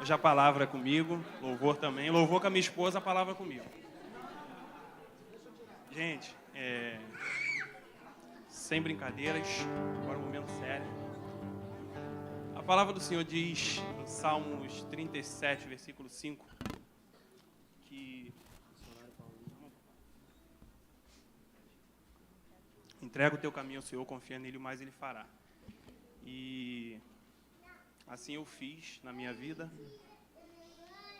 Hoje a palavra é comigo, louvor também. Louvor com a minha esposa, a palavra é comigo. Gente, sem brincadeiras, agora um momento sério. A palavra do Senhor diz em Salmos 37, versículo 5, que entrega o teu caminho ao Senhor, confia nele, mais ele fará. E assim eu fiz na minha vida.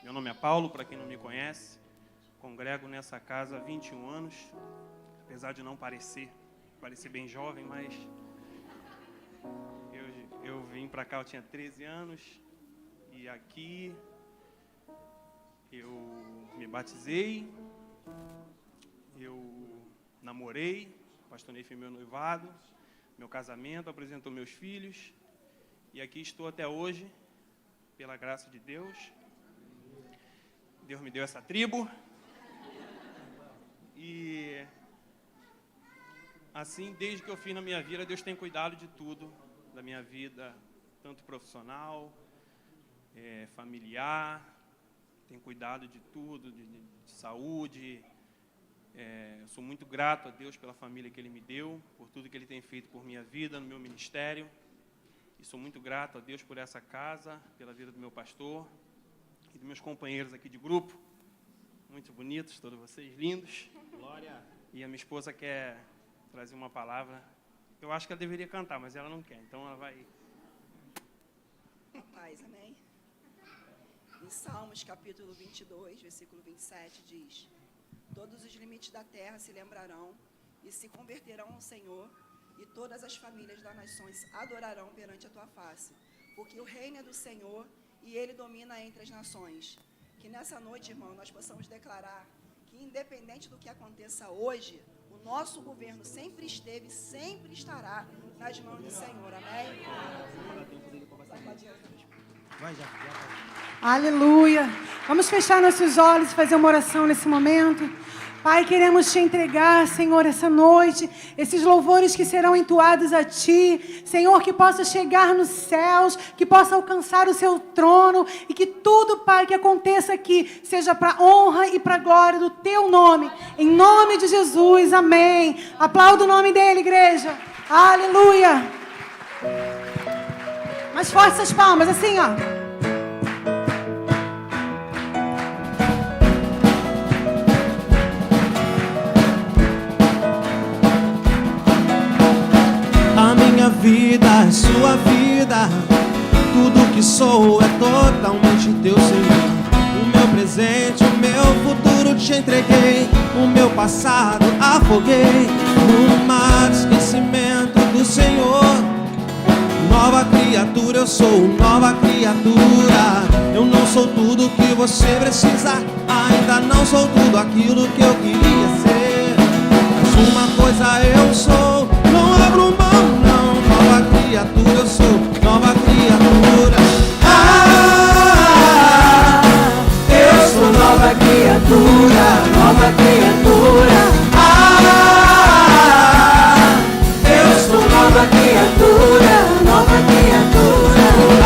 Meu nome é Paulo, para quem não me conhece. Congrego nessa casa há 21 anos. Apesar de não parecer bem jovem, mas eu vim para cá, eu tinha 13 anos. E aqui eu me batizei, eu namorei, apaixonei, foi meu noivado, meu casamento, apresentou meus filhos. E aqui estou até hoje, pela graça de Deus. Deus me deu essa tribo. E assim, desde que eu fiz na minha vida, Deus tem cuidado de tudo, da minha vida, tanto profissional, familiar, tem cuidado de tudo, de saúde. Eu sou muito grato a Deus pela família que Ele me deu, por tudo que Ele tem feito por minha vida, no meu ministério. E sou muito grato a Deus por essa casa, pela vida do meu pastor e dos meus companheiros aqui de grupo. Muito bonitos, todos vocês, lindos. Glória. E a minha esposa quer trazer uma palavra. Eu acho que ela deveria cantar, mas ela não quer, então ela vai... Paz, amém? Em Salmos, capítulo 22, versículo 27, diz: todos os limites da terra se lembrarão e se converterão ao Senhor, e todas as famílias das nações adorarão perante a tua face, porque o reino é do Senhor e Ele domina entre as nações. Que nessa noite, irmão, nós possamos declarar que, independente do que aconteça hoje, o nosso governo sempre esteve, sempre estará nas mãos do Senhor, amém? Aleluia. Vamos fechar nossos olhos e fazer uma oração nesse momento. Pai, queremos Te entregar, Senhor, essa noite, esses louvores que serão entoados a Ti. Senhor, que possa chegar nos céus, que possa alcançar o Seu trono e que tudo, Pai, que aconteça aqui seja para a honra e para a glória do Teu nome. Em nome de Jesus, amém. Aplauda o nome dEle, igreja. Aleluia. Mais forte essas palmas, assim, ó. Minha vida é sua vida, tudo que sou é totalmente teu, Senhor. O meu presente, o meu futuro te entreguei, o meu passado afoguei no mar de esquecimento do Senhor. Nova criatura, eu sou nova criatura. Eu não sou tudo que você precisa, ainda não sou tudo aquilo que eu queria ser, mas uma coisa eu sou, não abro mão não. Nova criatura, eu sou nova criatura. Eu sou nova criatura, nova criatura. Eu sou nova criatura, nova criatura.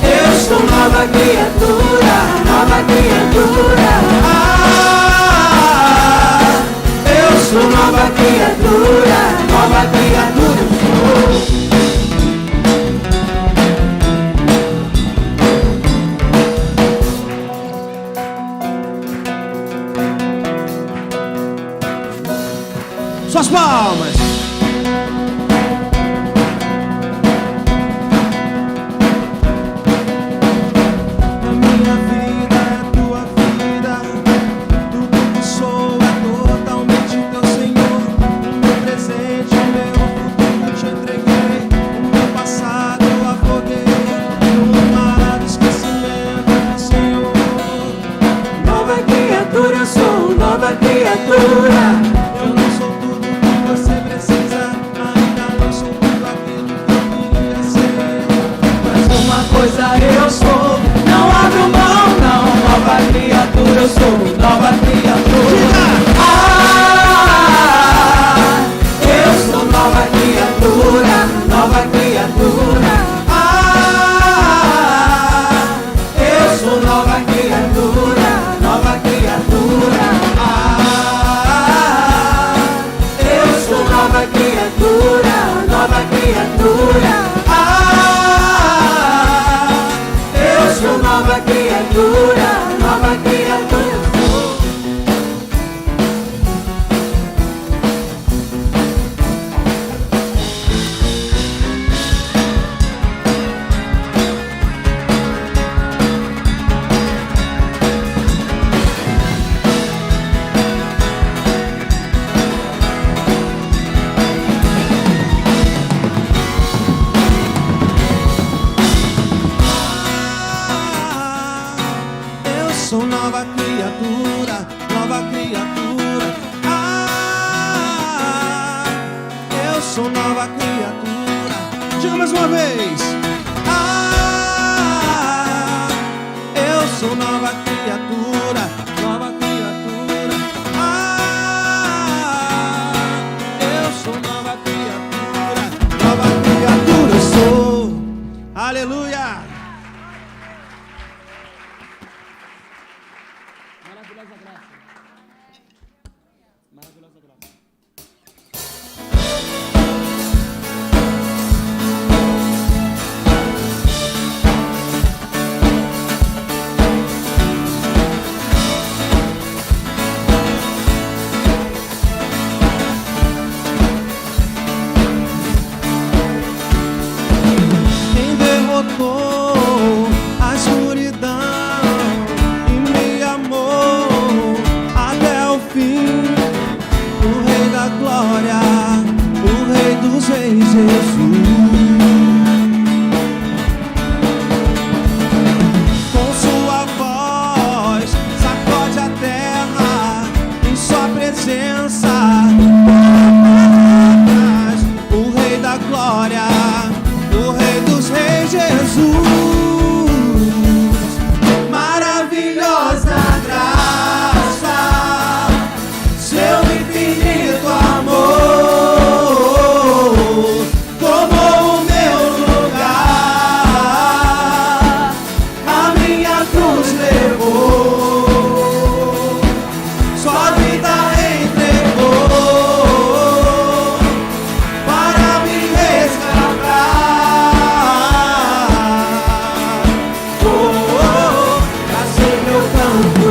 Eu sou nova criatura, nova criatura. Eu sou nova criatura, nova criatura. Suas palmas. A minha vida é tua vida, tudo que sou é totalmente teu, Senhor. O meu presente, o meu futuro te entreguei, o meu passado eu afoguei no mar do esquecimento do Senhor. Nova criatura, eu sou nova criatura. Eu não sou tudo que você precisa. mais uma vez. Ah, eu sou nova criatura, nova criatura. Ah, eu sou nova criatura, nova criatura eu sou. Aleluia. Maravilhosa graça. Maravilhosa graça. Quem derrotou a escuridão e me amou até o fim, o Rei da Glória, o Rei dos Reis, Jesus. Com sua voz sacode a terra, em sua presença o Rei da Glória, o Rei dos Reis, Jesus. Maravilhosa graça, seu infinito amor tomou o meu lugar, a minha cruz levou, sua vida entregou para me resgatar. Oh, pra sempre eu canto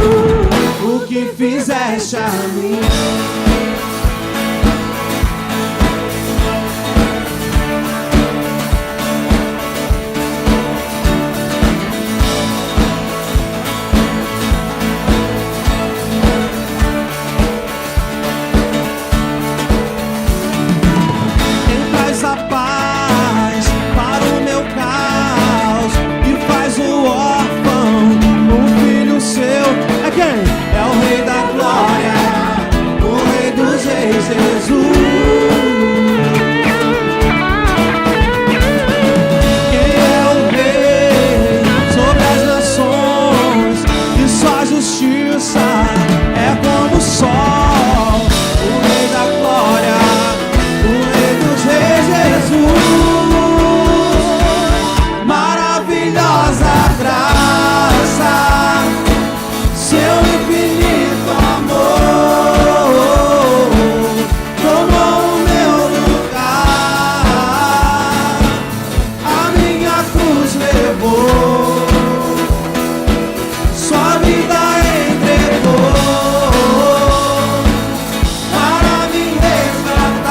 o que fizeste a mim. Quem traz a paz para o meu caos e faz o órfão um filho seu. É quem? É o Rei da Glória, o Rei dos Reis, Jesus. Quem é o Rei sobre as nações e sua justiça é como o sol, o Rei da Glória, o Rei dos Reis, Jesus. Maravilhosa graça, seu infinito amor tomou o meu lugar, a minha cruz levou, sua vida entregou para me resgatar.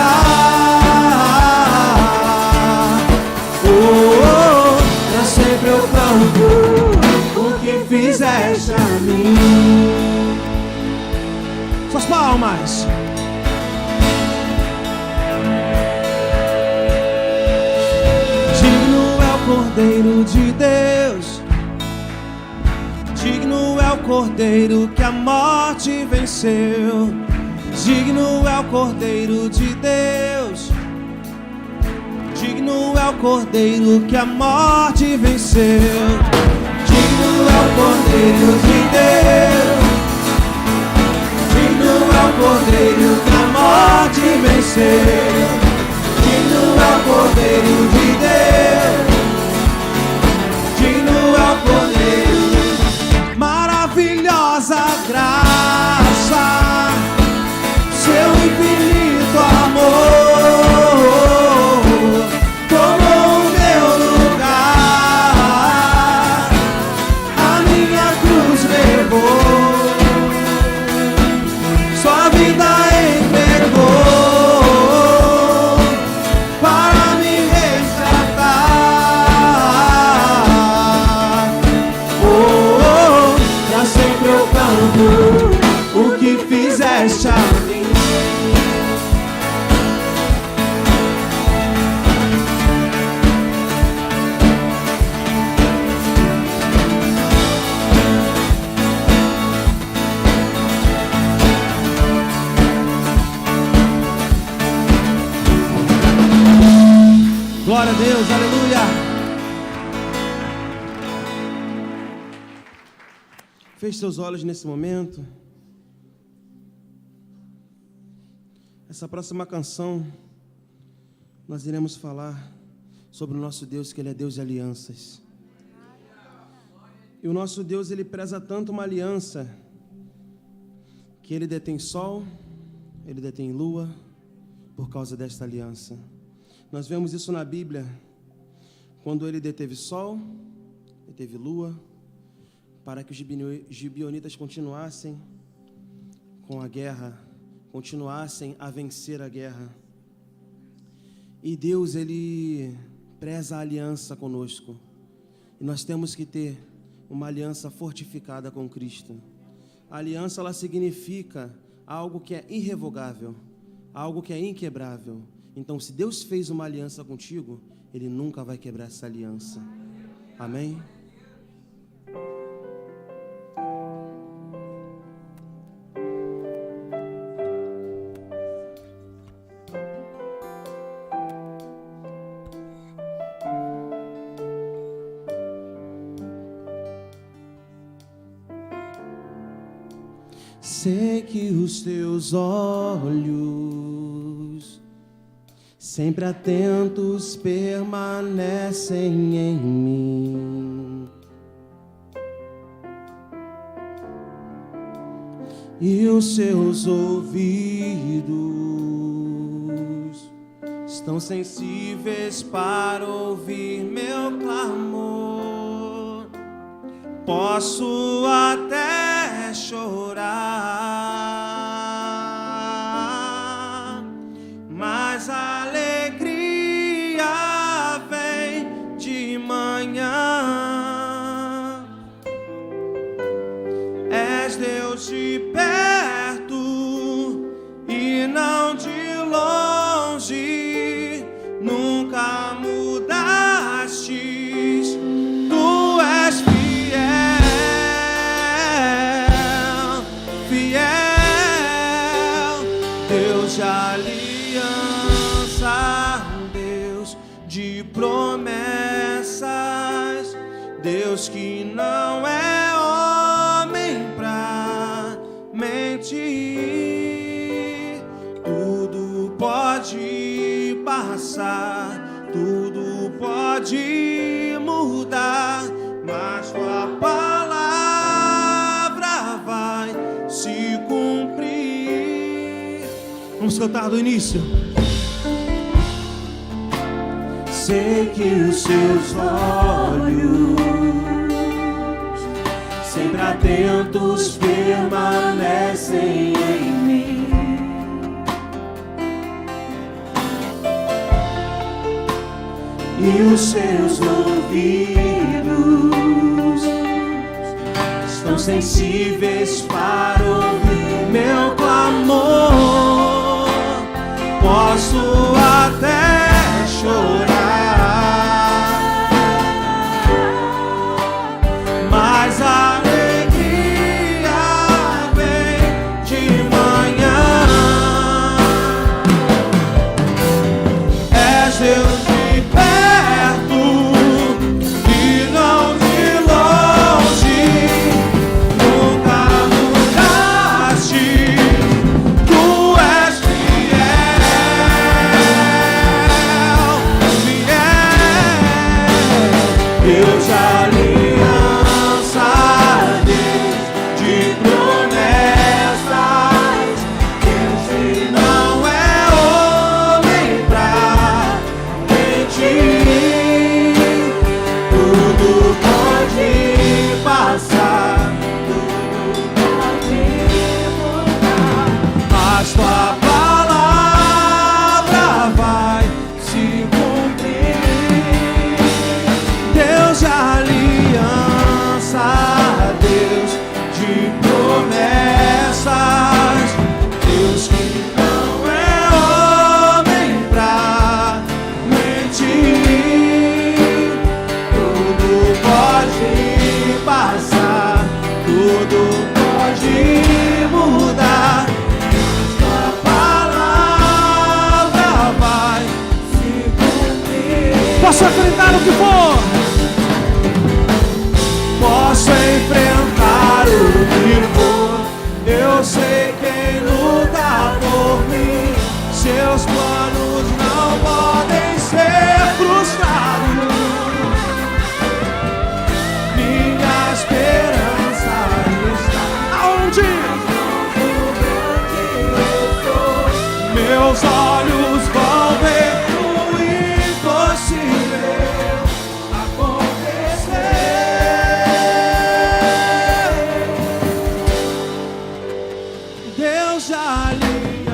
Oh, pra sempre eu canto o que fizeste a mim. Suas palmas. Digno é o Cordeiro de Deus, digno é o Cordeiro que a morte venceu. Digno é o Cordeiro de Deus, digno é o Cordeiro que a morte venceu. Digno é o Cordeiro de Deus, digno é o Cordeiro que a morte venceu. Digno é o Cordeiro de Deus, digno é o Cordeiro. Maravilhosa graça, seu infinito amor tomou o meu lugar, a minha cruz levou, sua vida entregou para me resgatar. Oh, pra sempre eu canto o que fizeste a mim. Glória a Deus, aleluia. Feche seus olhos nesse momento. Essa próxima canção, nós iremos falar sobre o nosso Deus, que Ele é Deus de alianças. E o nosso Deus, Ele preza tanto uma aliança, que Ele detém sol, Ele detém lua, por causa desta aliança. Nós vemos isso na Bíblia, quando Ele deteve sol, deteve lua, para que os gibeonitas continuassem com a guerra, continuassem a vencer a guerra. E Deus, Ele preza a aliança conosco. E nós temos que ter uma aliança fortificada com Cristo. A aliança, ela significa algo que é irrevogável, algo que é inquebrável. Então, se Deus fez uma aliança contigo, Ele nunca vai quebrar essa aliança. Amém? Sei que os teus olhos, sempre atentos, permanecem em mim, e os seus ouvidos estão sensíveis para ouvir meu clamor. Posso até chorar, mas a alegria vem de manhã. És Deus de perto e não de longe, nunca mudastes, tu és Deus de aliança, Deus de promessas, Deus que não é homem pra mentir. Tudo pode passar, tudo pode mudar, mas tua palavra vai se cumprir. Vamos cantar do início. Sei que os seus olhos, sempre atentos, permanecem em mim, e os seus ouvidos estão sensíveis para ouvir meu clamor. Posso até chorar, mas a alegria vem de manhã. És Deus de perto e não de longe, nunca mudaste, tu és Deus de aliança, Deus de promessas, Deus que não é homem pra mentir. Tudo pode passar, tudo pode mudar, mas tua palavra vai se cumprir. Deus de aliança, Deus de promessas, Deus que não é homem pra mentir. Tudo pode passar, tudo pode mudar, mas tua palavra vai se cumprir. Posso acreditar no que for? Posso enfrentar o Meus planos não podem ser frustrados. Minha esperança está aonde? Meus olhos vão ver o impossível acontecer. Deus de aliança,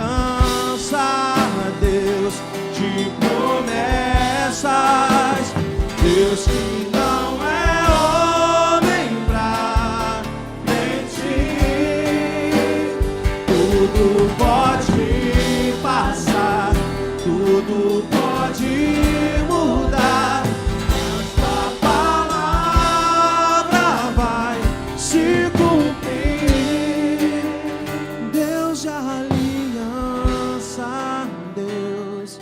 Deus de promessas, Deus que não é homem pra mentir. Tudo pode passar, tudo pode mudar, mas a palavra vai se cumprir. Deus de aliança, Deus.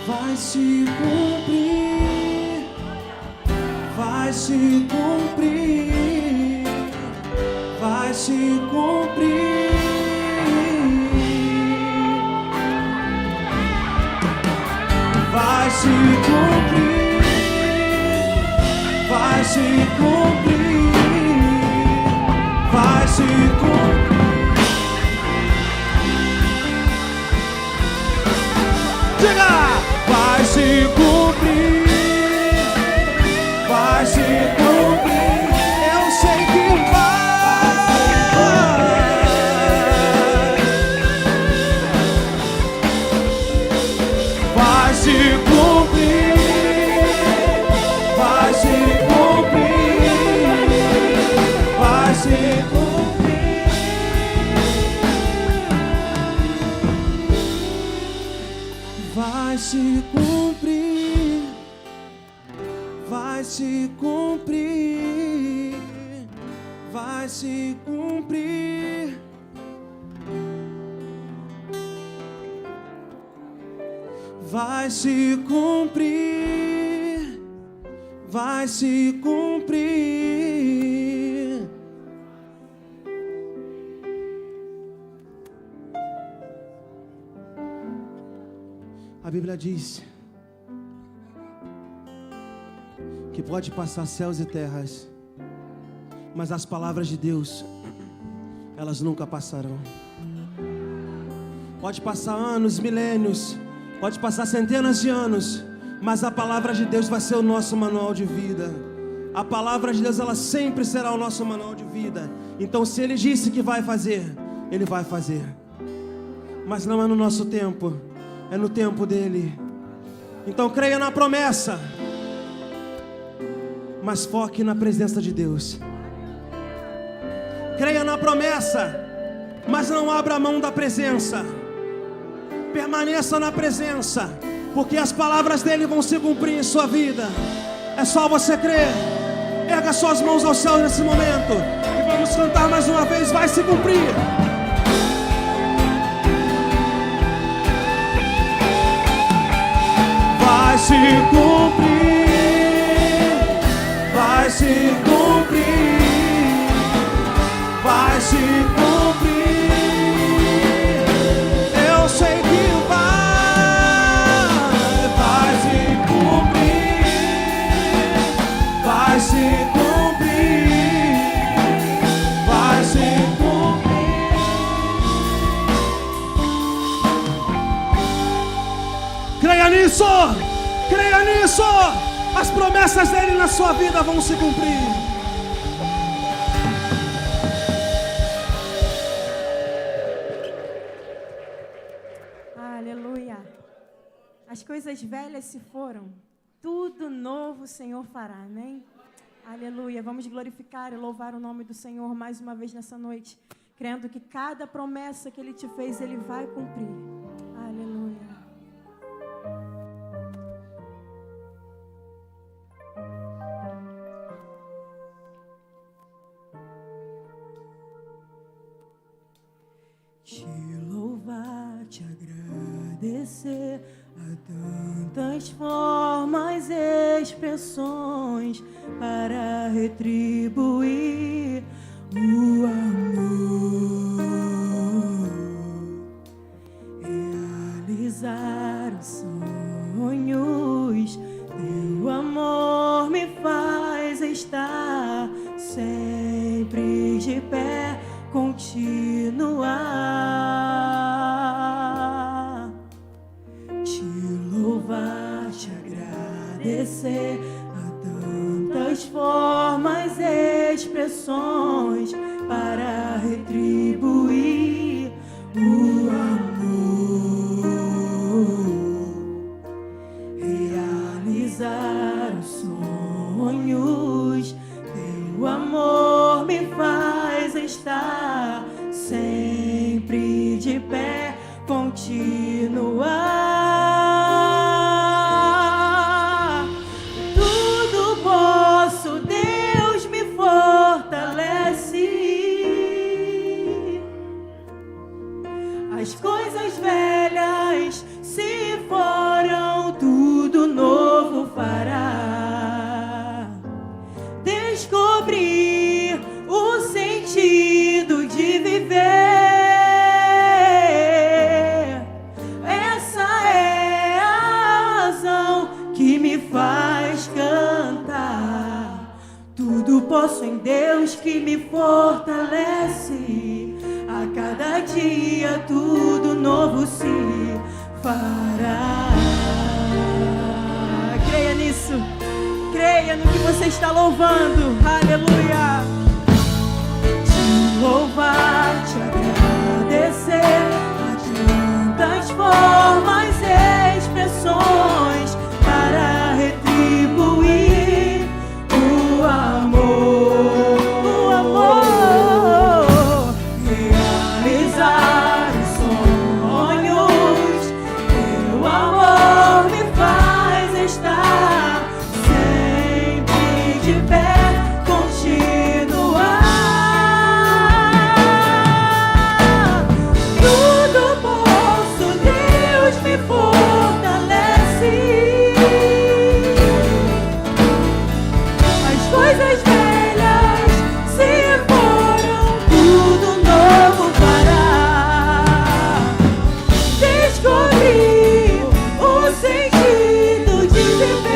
Vai se cumprir, vai se cumprir, vai se cumprir. Vai se cumprir, vai se cumprir, vai se cumprir. Diga! Vai se cumprir, vai se cumprir. Eu sei que vai. Vai se cumprir, vai se cumprir, vai se cumprir. Vai se cumprir, vai se cumprir, vai se cumprir. Vai se cumprir, vai se cumprir. A Bíblia diz que pode passar céus e terras, mas as palavras de Deus, elas nunca passarão. Pode passar anos, milênios, pode passar centenas de anos, mas a palavra de Deus vai ser o nosso manual de vida. A palavra de Deus, ela sempre será o nosso manual de vida. Então, se Ele disse que vai fazer, Ele vai fazer. Mas não é no nosso tempo, é no tempo dEle. Então, creia na promessa, mas foque na presença de Deus. Creia na promessa, mas não abra a mão da presença. Permaneça na presença, porque as palavras dEle vão se cumprir em sua vida. É só você crer. Erga suas mãos ao céu nesse momento e vamos cantar mais uma vez. Vai se cumprir. Vai se cumprir, vai se cumprir, vai se cumprir. Eu sei que vai se cumprir, vai se cumprir, vai se cumprir. Creia nisso! Creia nisso! As promessas dele na sua vida vão se cumprir. Aleluia. As coisas velhas se foram, tudo novo o Senhor fará, amém? Aleluia. Vamos glorificar e louvar o nome do Senhor mais uma vez nessa noite, crendo que cada promessa que Ele te fez, Ele vai cumprir. Aleluia. te louvar, te agradecer a tantas formas e expressões para retribuir o amor, realizar os sonhos. Teu amor me faz estar sempre de pé, continuar, te louvar, te agradecer a tantas formas e expressões para retribuir o amor, realizar os sonhos. Teu amor me faz estar sempre de pé, continuar. Tudo posso, Deus me fortalece. As coisas velhas se foram, tudo novo fará. Descobrir o sentido de viver, essa é a razão que me faz cantar. Tudo posso em Deus que me fortalece. A cada dia tudo novo se fará. Creia nisso. Creia no que você está louvando. Aleluia. Te louvar, te agradecer a tantas formas e expressões para retribuir o amor, realizar os sonhos. Teu amor me faz estar de pé, continuar. Tudo posso, Deus me fortalece. As coisas velhas se foram, tudo novo fará. Descobrir o sentido de viver,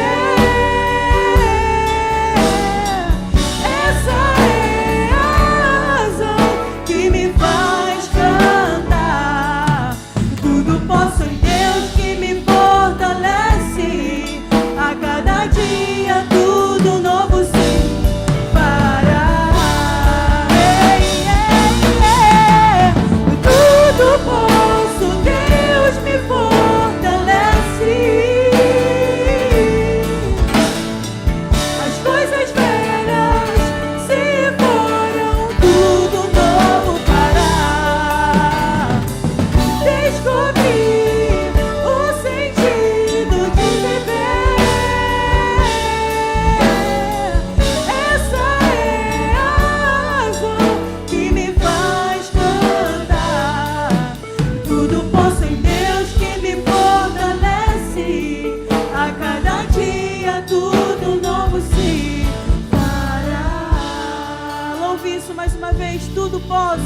tudo posso.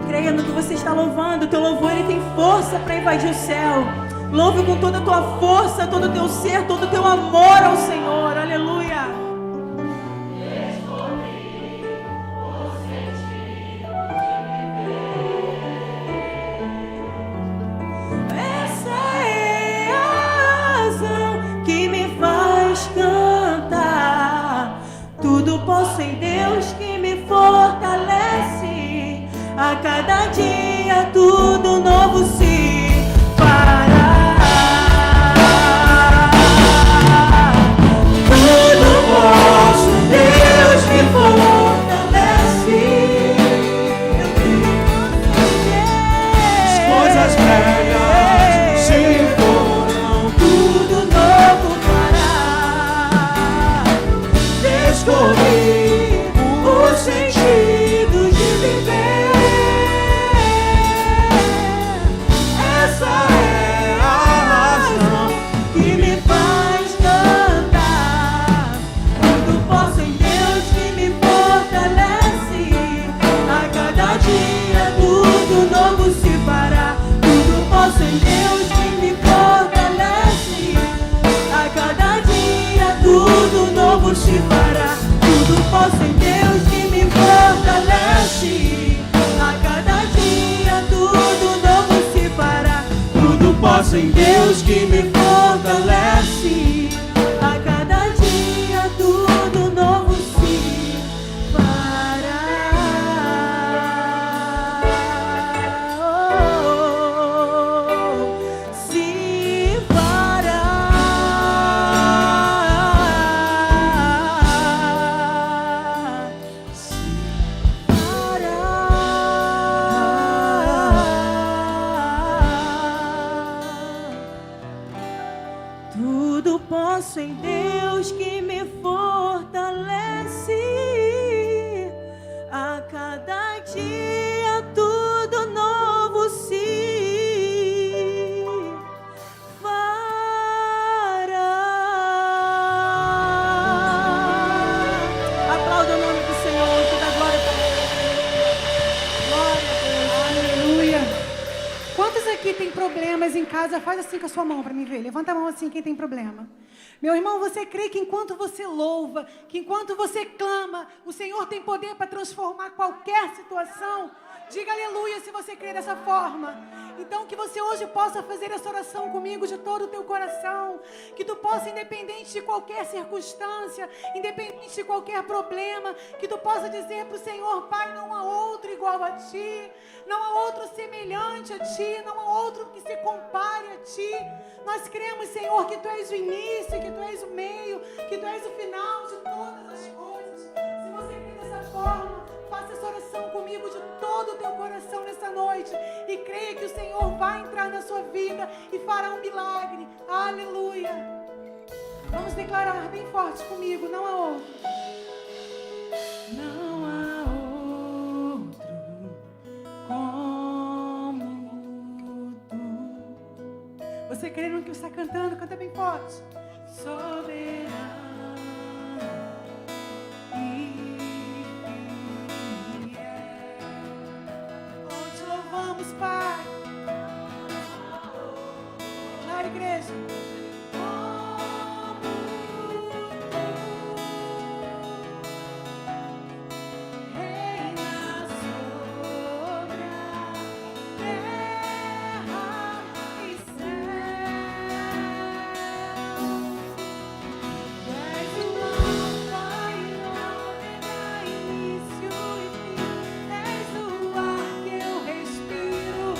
Creia no que você está louvando. O teu louvor ele tem força para invadir o céu. Louve com toda a tua força, todo o teu ser, todo o teu amor ao Senhor. Aleluia. Posso em Deus que me fortalece. A cada dia tudo novo se fará. Tudo posso em Deus que fortalece. As coisas velhas se foram, tudo novo fará. posso em Deus que me fortalece. A cada dia tudo novo se fará. Se fará. Tudo posso em Deus que me fortalece. A cada dia tudo novo se fará. Aplauda o nome do Senhor, que dá glória para Ele. Glória a Deus. Aleluia. Quantos aqui tem problemas em casa? Faz assim com a sua mão para mim ver. Levanta a mão assim, quem tem problema. Meu irmão, você crê que enquanto você louva, que enquanto você clama, o Senhor tem poder para transformar qualquer situação? Diga aleluia se você crê dessa forma. Então que você hoje possa fazer essa oração comigo de todo o teu coração. Que tu possa, independente de qualquer circunstância, independente de qualquer problema, que tu possa dizer para o Senhor: Pai, não há outro igual a Ti, não há outro semelhante a Ti, não há outro que se compare a Ti. Nós cremos, Senhor, que Tu és o início, que Tu és o meio, que Tu és o final de todas as coisas. Se você crê dessa forma, faça essa oração comigo de todo o teu coração nessa noite e creia que o Senhor vai entrar na sua vida e fará um milagre. Aleluia. Vamos declarar bem forte comigo: não há outro. Não há outro como Tu. Você crê no que está cantando? Canta bem forte. Soberano e vamos, Pai. Lá, igreja. Reina sobre a terra e céu. Tu és o Alfa e Ômega, início e fim. És o ar que eu respiro.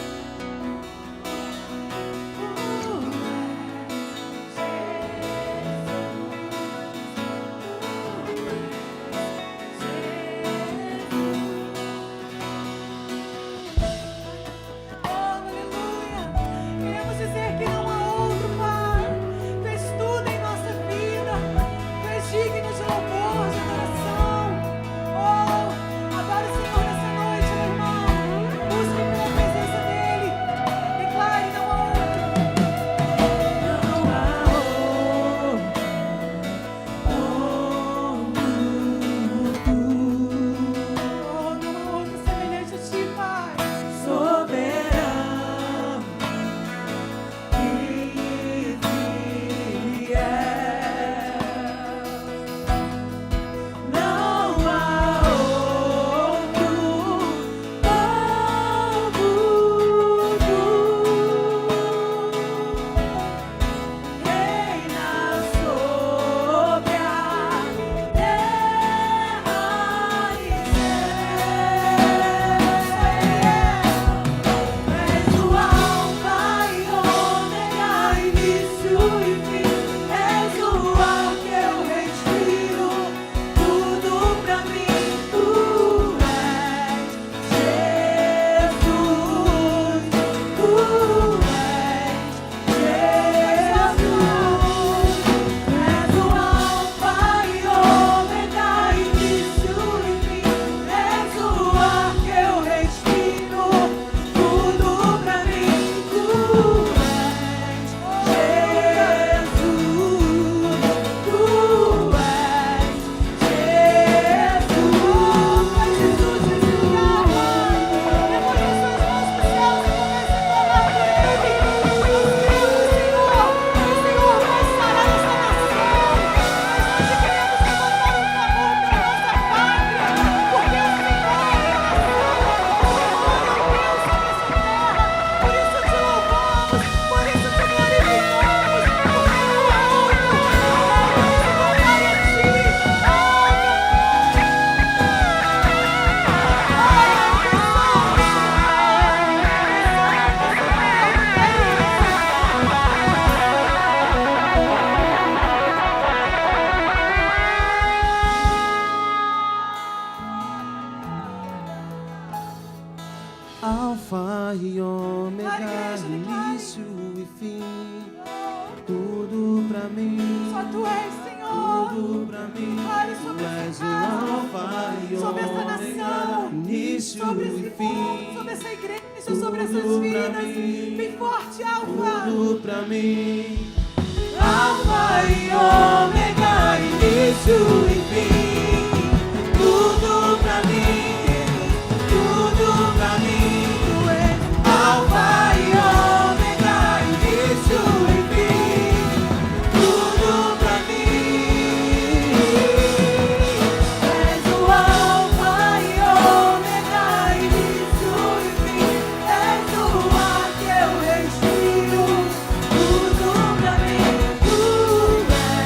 ômega, início e fim. Tudo pra mim. Só Tu és, Senhor. Tudo pra mim. Fale sobre Tu essa és o casa, alfa e sobre essa nação, ômega, início sobre esse e mundo, fim. sobre essa igreja, sobre essas vidas. Bem forte, Alfa. Tudo pra mim. Alfa e ômega, início e fim. Tudo pra mim, tudo pra mim. Tu és Alfa e ômega, início e fim. Tudo pra mim. És o Alfa e ômega, início e fim. És o ar que eu respiro. Tudo pra mim. Tu és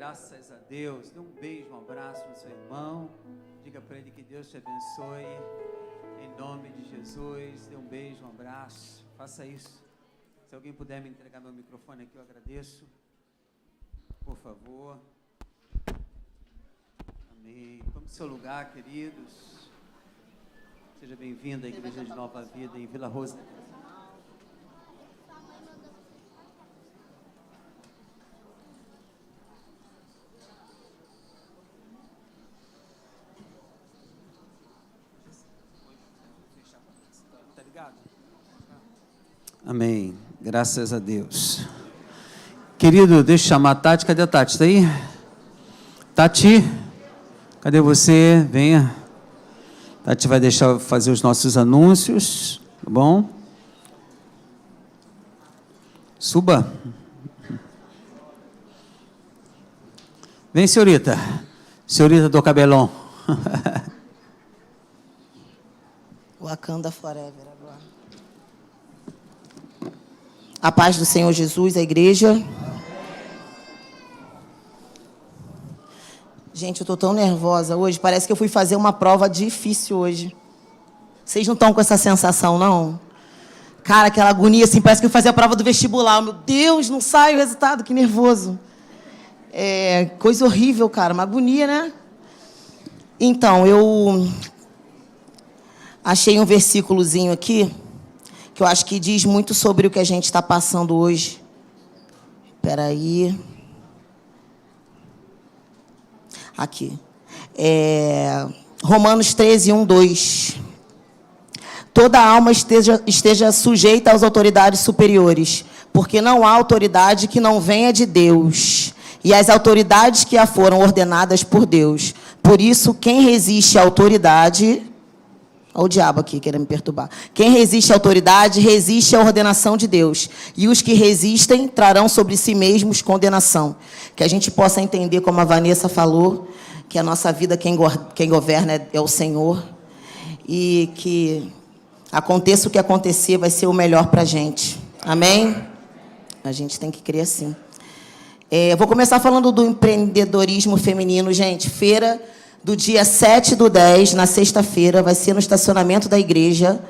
Graças a Deus. Dê um beijo, um abraço no seu irmão. Diga para ele que Deus te abençoe. Em nome de Jesus. Dê um beijo, um abraço. Faça isso. Se alguém puder me entregar meu microfone aqui, eu agradeço. Por favor. Amém. Tome seu lugar, queridos. Seja bem-vindo à Igreja de Nova Vida em Vila Rosa. Amém. Graças a Deus. Querido, deixa eu chamar a Tati. Cadê a Tati? Está aí? Tati, cadê você? Venha. Tati vai deixar eu fazer os nossos anúncios. Tá bom? Suba. Vem, senhorita. Senhorita do cabelão. Wakanda Forever agora. A paz do Senhor Jesus, a igreja. Gente, eu estou tão nervosa hoje. Parece que eu fui fazer uma prova difícil hoje. Vocês não estão com essa sensação, não? Cara, aquela agonia, assim, parece que eu fazia a prova do vestibular. Meu Deus, não sai o resultado, que nervoso. É coisa horrível, cara, uma agonia, né? Então, eu achei um versículozinho aqui, que eu acho que diz muito sobre o que a gente está passando hoje. Espera aí. Aqui. Romanos 13, 1, 2. Toda alma esteja sujeita às autoridades superiores, porque não há autoridade que não venha de Deus, e as autoridades que a foram ordenadas por Deus. Por isso, quem resiste à autoridade... Olha o diabo aqui querendo me perturbar. Quem resiste à autoridade, resiste à ordenação de Deus. E os que resistem trarão sobre si mesmos condenação. Que a gente possa entender, como a Vanessa falou, que a nossa vida, quem governa é o Senhor. E que aconteça o que acontecer, vai ser o melhor para a gente. Amém? A gente tem que crer assim. Vou começar falando do empreendedorismo feminino, gente. Feira do dia 7/10, na sexta-feira, vai ser no estacionamento da igreja.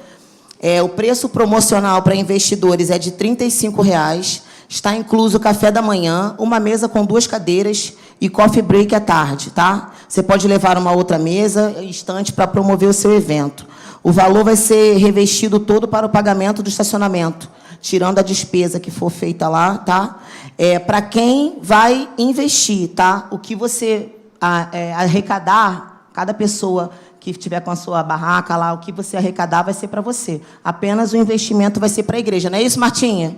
O preço promocional para investidores é de R$ 35,00. Está incluso o café da manhã, uma mesa com 2 cadeiras e coffee break à tarde, tá? Você pode levar uma outra mesa, estante, para promover o seu evento. O valor vai ser revestido todo para o pagamento do estacionamento, tirando a despesa que for feita lá, tá? Para quem vai investir, tá? O que você arrecadar, cada pessoa que estiver com a sua barraca lá, o que você arrecadar vai ser para você. Apenas o investimento vai ser para a igreja. Não é isso, Martinha?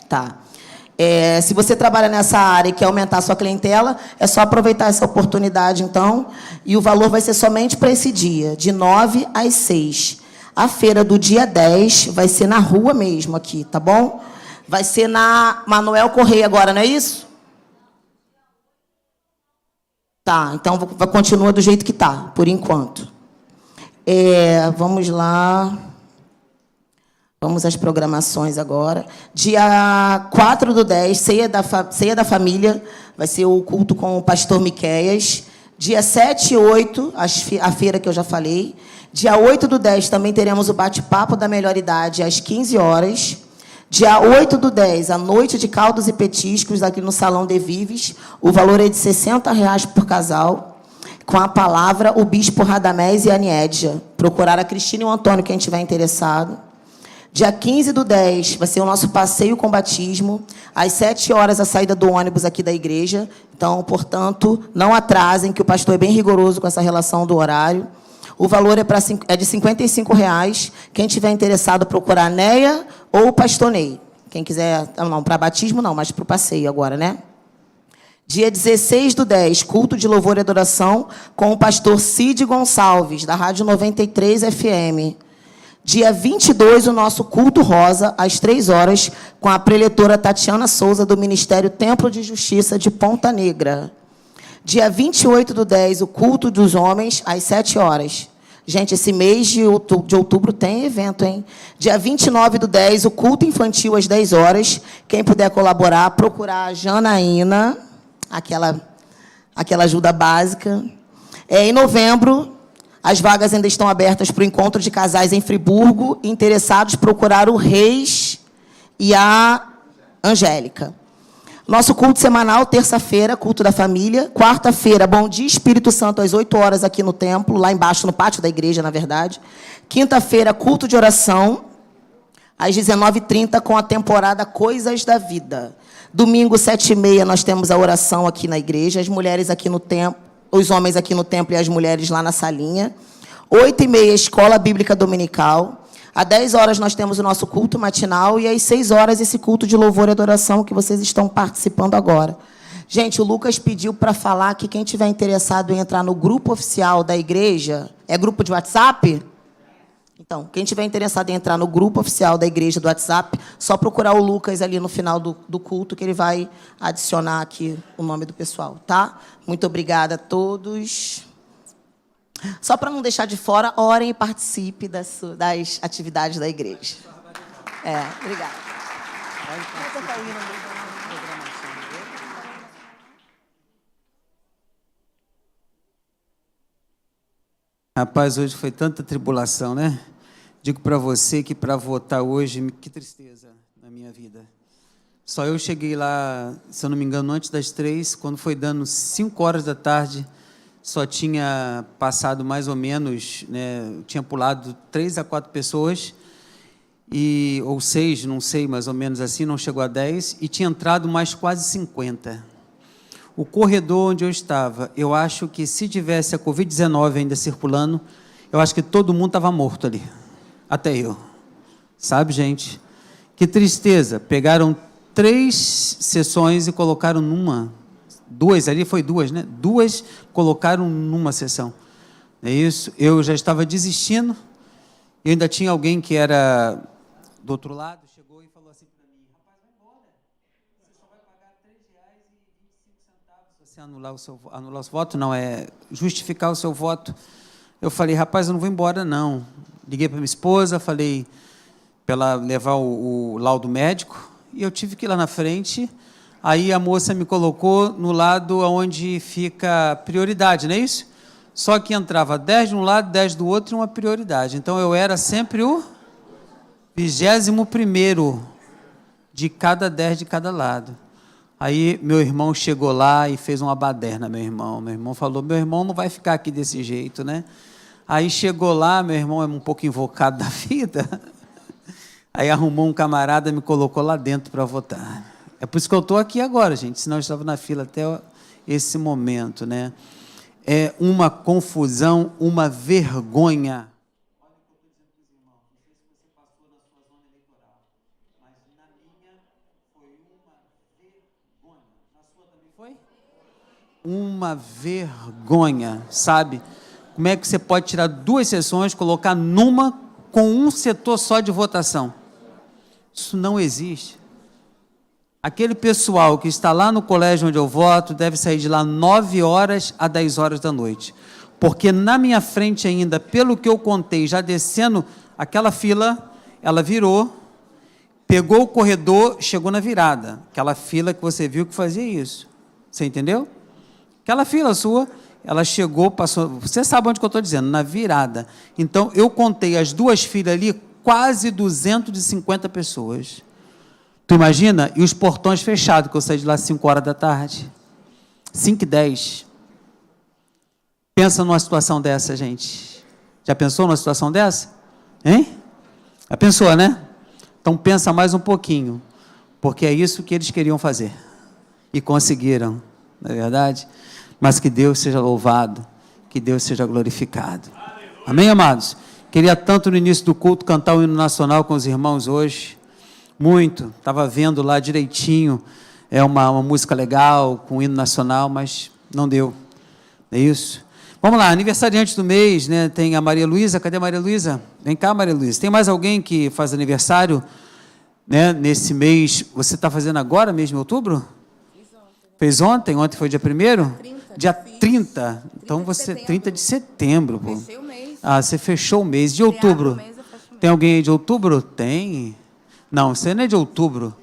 Tá. Se você trabalha nessa área e quer aumentar a sua clientela, é só aproveitar essa oportunidade, então. E o valor vai ser somente para esse dia, de 9 às 6. A feira do dia 10 vai ser na rua mesmo aqui, tá bom? Vai ser na Manuel Correia agora, não é isso? Tá, então continua do jeito que tá, por enquanto. Vamos lá. Vamos às programações agora. Dia 4/10, ceia da família, vai ser o culto com o pastor Miqueias. Dia 7 e 8, a feira que eu já falei. Dia 8/10 também teremos o bate-papo da melhor idade às 15 horas. Dia 8/10, a noite de caldos e petiscos aqui no Salão de Vives. O valor é de R$ 60,00 por casal. Com a palavra, o bispo Radamés e a Niedja. Procurar a Cristina e o Antônio, quem estiver interessado. Dia 15/10, vai ser o nosso passeio com batismo. Às 7 horas, a saída do ônibus aqui da igreja. Então, portanto, não atrasem, que o pastor é bem rigoroso com essa relação do horário. O valor é de R$ 55,00. Quem tiver interessado, procurar a Neia ou o pastor Ney. Quem quiser, não, para batismo não, mas para o passeio agora, né? Dia 16/10, culto de louvor e adoração com o pastor Cid Gonçalves, da Rádio 93 FM. Dia 22, o nosso culto rosa, às 3 horas, com a preletora Tatiana Souza, do Ministério Templo de Justiça de Ponta Negra. Dia 28/10, o culto dos homens, às 7 horas. Gente, esse mês de outubro tem evento, hein? Dia 29/10, o culto infantil, às 10 horas. Quem puder colaborar, procurar a Janaína, aquela ajuda básica. Em novembro, as vagas ainda estão abertas para o encontro de casais em Friburgo. Interessados, procurar o Reis e a Angélica. Nosso culto semanal, terça-feira, culto da família. Quarta-feira, Bom Dia Espírito Santo, às 8 horas aqui no templo, lá embaixo, no pátio da igreja, na verdade. Quinta-feira, culto de oração, às 19h30, com a temporada Coisas da Vida. Domingo, 7h30, nós temos a oração aqui na igreja, as mulheres aqui no templo, os homens aqui no templo e as mulheres lá na salinha. 8h30, Escola Bíblica Dominical. Às 10 horas nós temos o nosso culto matinal e às 6 horas esse culto de louvor e adoração que vocês estão participando agora. Gente, o Lucas pediu para falar que quem tiver interessado em entrar no grupo oficial da igreja... É grupo de WhatsApp? Então, quem tiver interessado em entrar no grupo oficial da igreja do WhatsApp, só procurar o Lucas ali no final do culto, que ele vai adicionar aqui o nome do pessoal, tá? Muito obrigada a todos. Só para não deixar de fora, orem e participe das atividades da igreja. Obrigada. Rapaz, hoje foi tanta tribulação, né? Digo para você que para votar hoje, que tristeza na minha vida. Só eu cheguei lá, se eu não me engano, antes das 3, quando foi dando 5 horas da tarde, só tinha passado mais ou menos, né, tinha pulado 3 a 4 pessoas, ou 6, não sei, mais ou menos assim, não chegou a 10, e tinha entrado mais quase 50. O corredor onde eu estava, eu acho que se tivesse a Covid-19 ainda circulando, eu acho que todo mundo estava morto ali, até eu. Sabe, gente? Que tristeza. Pegaram 3 sessões e colocaram numa. 2, ali foi 2, né? 2 colocaram numa sessão. É isso? Eu já estava desistindo. Eu ainda tinha alguém que era do outro lado, chegou e falou assim para mim: rapaz, vai embora. Você só vai pagar R$3,25 se você anular o seu voto. Não, é justificar o seu voto. Eu falei: rapaz, eu não vou embora, não. Liguei para minha esposa, falei para ela levar o laudo médico, e eu tive que ir lá na frente. Aí a moça me colocou no lado onde fica prioridade, não é isso? Só que entrava 10 de um lado, 10 do outro, e uma prioridade. Então, eu era sempre o 21º de cada 10 de cada lado. Aí, meu irmão chegou lá e fez uma baderna, meu irmão. Meu irmão falou: meu irmão não vai ficar aqui desse jeito, né? Aí, chegou lá, meu irmão é um pouco invocado da vida. Aí, arrumou um camarada e me colocou lá dentro para votar. É por isso que eu estou aqui agora, gente, senão eu estava na fila até esse momento, né? É uma confusão, uma vergonha. Olha o que eu estou dizendo para os irmãos. Não sei se você passou na sua zona eleitoral, mas na minha foi uma vergonha. Na sua também foi? Uma vergonha, sabe? Como é que você pode tirar 2 sessões, colocar numa com um setor só de votação? Isso não existe. Aquele pessoal que está lá no colégio onde eu voto deve sair de lá 9 horas a 10 horas da noite. Porque na minha frente ainda, pelo que eu contei, já descendo aquela fila, ela virou, pegou o corredor, chegou na virada. Aquela fila que você viu que fazia isso. Você entendeu? Aquela fila sua, ela chegou, passou... Você sabe onde que eu estou dizendo, na virada. Então, eu contei as 2 filas ali, quase 250 pessoas. Tu imagina? E os portões fechados, que eu saí de lá às 5 horas da tarde. 5h10. Pensa numa situação dessa, gente. Já pensou numa situação dessa? Hein? Já pensou, né? Então pensa mais um pouquinho. Porque é isso que eles queriam fazer. E conseguiram, não é verdade? Mas que Deus seja louvado. Que Deus seja glorificado. Amém, amados? Queria tanto no início do culto cantar o hino nacional com os irmãos hoje. Muito, estava vendo lá direitinho, é uma música legal, com hino nacional, mas não deu, é isso? Vamos lá, aniversariante do mês, né? Tem a Maria Luísa, cadê a Maria Luísa? Vem cá, Maria Luísa. Tem mais alguém que faz aniversário, né, nesse mês? Você está fazendo agora mesmo, em outubro? Fez ontem? Ontem foi dia 1º? Dia 30. Então você, 30 de setembro. Pô. Fechei o mês. Ah, você fechou o mês. De outubro? Tem alguém aí de outubro? Tem. Não, isso não é de outubro.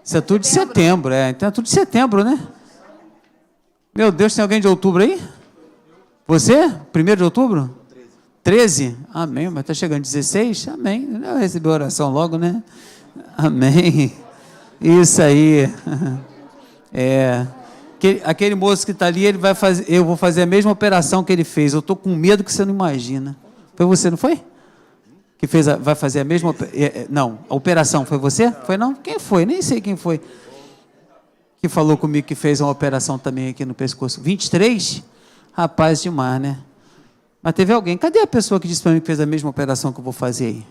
Isso é tudo de setembro. Então é tudo de setembro, né? Meu Deus, tem alguém de outubro aí? Você? 1º de outubro? 13? Amém. Mas está chegando 16? Amém. Eu recebi a oração logo, né? Amém. Isso aí. Aquele moço que está ali, ele vai fazer, eu vou fazer a mesma operação que ele fez. Eu estou com medo que você não imagina. Foi você, não foi? Que fez vai fazer a mesma... Não, a operação foi você? Foi não? Quem foi? Nem sei quem foi. Que falou comigo que fez uma operação também aqui no pescoço. 23? Rapaz, demais, né? Mas teve alguém. Cadê a pessoa que disse para mim que fez a mesma operação que eu vou fazer aí?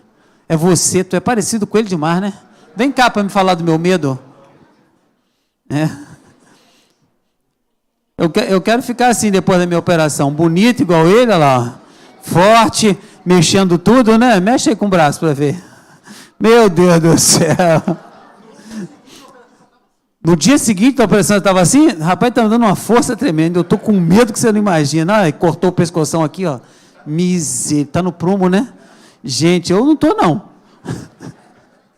É você, tu é parecido com ele demais, né? Vem cá para me falar do meu medo. Eu quero ficar assim depois da minha operação. Bonito igual ele, olha lá. Forte, mexendo tudo, né? Mexe aí com o braço para ver. Meu Deus do céu. No dia seguinte, a operação estava assim, rapaz, está me dando uma força tremenda. Eu estou com medo que você não imagina. Ah, cortou o pescoção aqui, ó. Miséria. Está no prumo, né? Gente, eu não estou, não.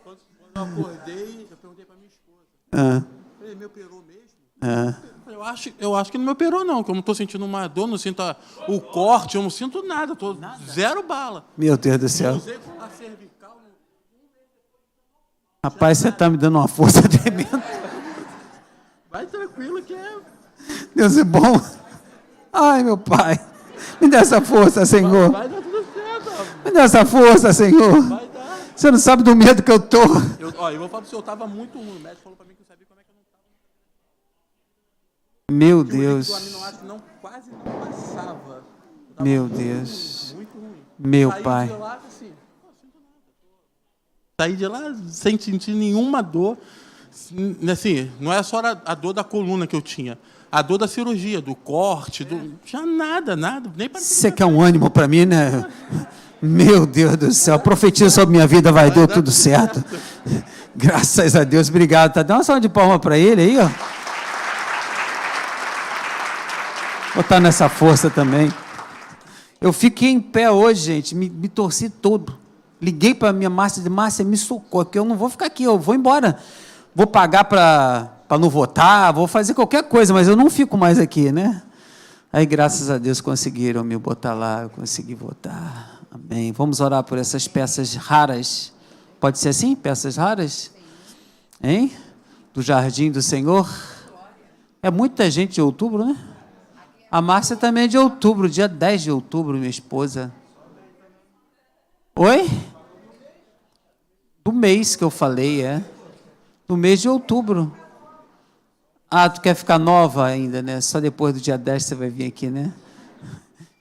Quando eu acordei, eu perguntei para minha esposa. Ele me operou mesmo? Eu acho que não me operou, não, que eu não estou sentindo uma dor, não sinto o corte, eu não sinto nada, estou zero bala. Meu Deus do céu. Eu usei a cervical. Rapaz, você está me dando uma força tremenda. Vai tranquilo que é... Deus é bom. Ai, meu Pai. Me dá essa força, Senhor. Vai dar tudo certo. Me dá essa força, Senhor. Vai dar. Você não sabe do medo que eu tô. Eu vou falar pro senhor, eu tava muito ruim. O médico falou pra mim que eu sabia como é que eu não tava. Meu Que o Deus. líquido aminoácido quase não passava. Eu tava Meu muito Deus. ruim, muito ruim. Meu Saí pai. de lá, assim, não sinto nada. Saí de lá sem sentir nenhuma dor. Assim, não é só a dor da coluna que eu tinha. A dor da cirurgia, do corte, já nada, nem parecia. Você quer um ânimo para mim, né? Meu Deus do céu, profetiza sobre minha vida, vai, deu tudo certo. Graças a Deus, obrigado. Tá? Dá uma salva de palmas para ele aí, ó. Botar nessa força também. Eu fiquei em pé hoje, gente, me torci todo. Liguei para a minha Márcia, Márcia, me socorro, que eu não vou ficar aqui, eu vou embora. Vou pagar para não votar, vou fazer qualquer coisa, mas eu não fico mais aqui, né? Aí, graças a Deus, conseguiram me botar lá, eu consegui votar. Amém. Vamos orar por essas peças raras. Pode ser assim? Peças raras? Hein? Do Jardim do Senhor. É muita gente de outubro, né? A Márcia também é de outubro, dia 10 de outubro, minha esposa. Oi? Do mês que eu falei, do mês de outubro. Ah, tu quer ficar nova ainda, né? Só depois do dia 10 você vai vir aqui, né?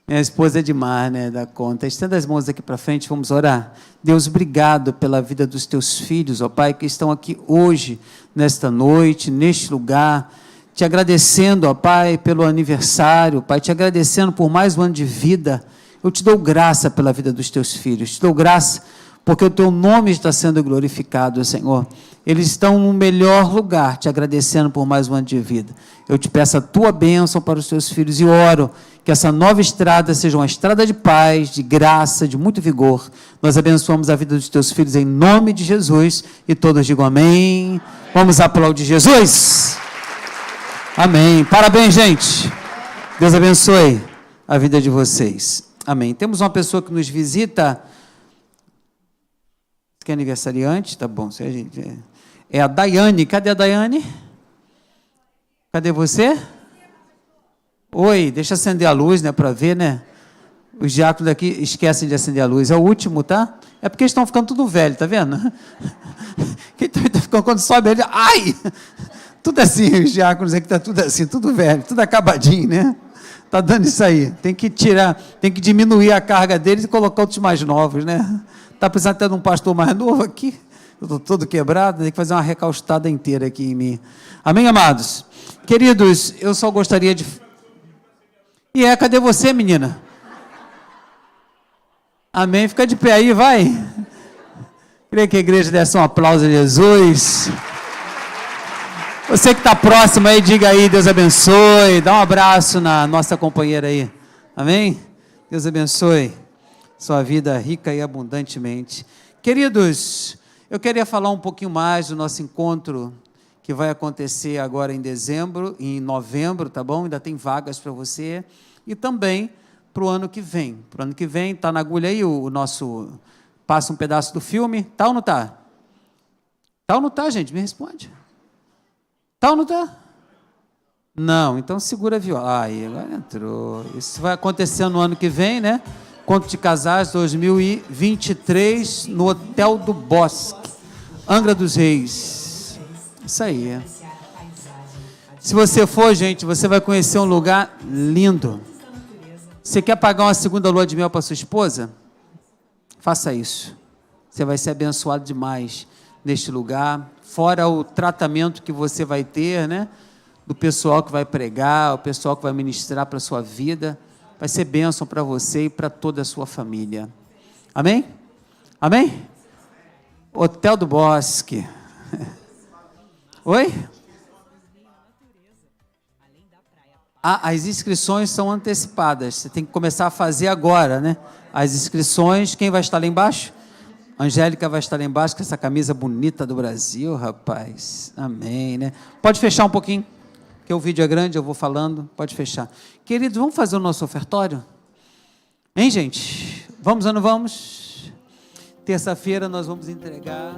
Minha esposa é demais, né? Da conta. Estenda as mãos aqui para frente, vamos orar. Deus, obrigado pela vida dos teus filhos, ó Pai, que estão aqui hoje, nesta noite, neste lugar, te agradecendo, ó Pai, pelo aniversário, Pai, te agradecendo por mais um ano de vida. Eu te dou graça pela vida dos teus filhos, te dou graça porque o teu nome está sendo glorificado, Senhor. Eles estão no melhor lugar, te agradecendo por mais um ano de vida. Eu te peço a tua bênção para os teus filhos e oro que essa nova estrada seja uma estrada de paz, de graça, de muito vigor. Nós abençoamos a vida dos teus filhos em nome de Jesus e todos digam amém. Vamos aplaudir Jesus. Amém. Parabéns, gente. Deus abençoe a vida de vocês. Amém. Temos uma pessoa que nos visita. Que é aniversariante? Tá bom. É a Daiane. Cadê a Daiane? Cadê você? Oi, deixa acender a luz, né, para ver, né? Os diáconos aqui esquecem de acender a luz. É o último, tá? É porque eles estão ficando tudo velho, tá vendo? Quem tá ficando quando sobe ele, ai! Tudo assim, os diáconos aqui tá tudo assim, tudo velho, tudo acabadinho, né? Tá dando isso aí. Tem que tirar, tem que diminuir a carga deles e colocar outros mais novos, né? Tá precisando até de um pastor mais novo aqui. Eu estou todo quebrado, tem que fazer uma recaustada inteira aqui em mim. Amém, amados? Queridos, eu só gostaria de... cadê você, menina? Amém, fica de pé aí, vai. Queria que a igreja desse um aplauso a Jesus. Você que está próximo aí, diga aí, Deus abençoe. Dá um abraço na nossa companheira aí. Amém? Deus abençoe sua vida rica e abundantemente. Queridos, eu queria falar um pouquinho mais do nosso encontro que vai acontecer agora em novembro, tá bom? Ainda tem vagas para você. E também para o ano que vem. Para o ano que vem, está na agulha aí o nosso... Passa um pedaço do filme. Tá ou não tá? Tá ou não tá, gente? Me responde. Tá ou não tá? Não, então segura a viola. Aí, agora entrou. Isso vai acontecer no ano que vem, né? Conto de Casais 2023, no Hotel do Bosque, Angra dos Reis. Isso aí. Se você for, gente, você vai conhecer um lugar lindo. Você quer pagar uma segunda lua de mel para sua esposa? Faça isso. Você vai ser abençoado demais neste lugar. Fora o tratamento que você vai ter, né? Do pessoal que vai pregar, o pessoal que vai ministrar para a sua vida. Vai ser bênção para você e para toda a sua família. Amém? Amém? Hotel do Bosque. Oi? As inscrições são antecipadas. Você tem que começar a fazer agora, né? As inscrições, quem vai estar lá embaixo? Angélica vai estar lá embaixo com essa camisa bonita do Brasil, rapaz. Amém, né? Pode fechar um pouquinho, porque o vídeo é grande, eu vou falando. Pode fechar. Queridos, vamos fazer o nosso ofertório? Hein, gente? Vamos ou não vamos? Terça-feira nós vamos entregar...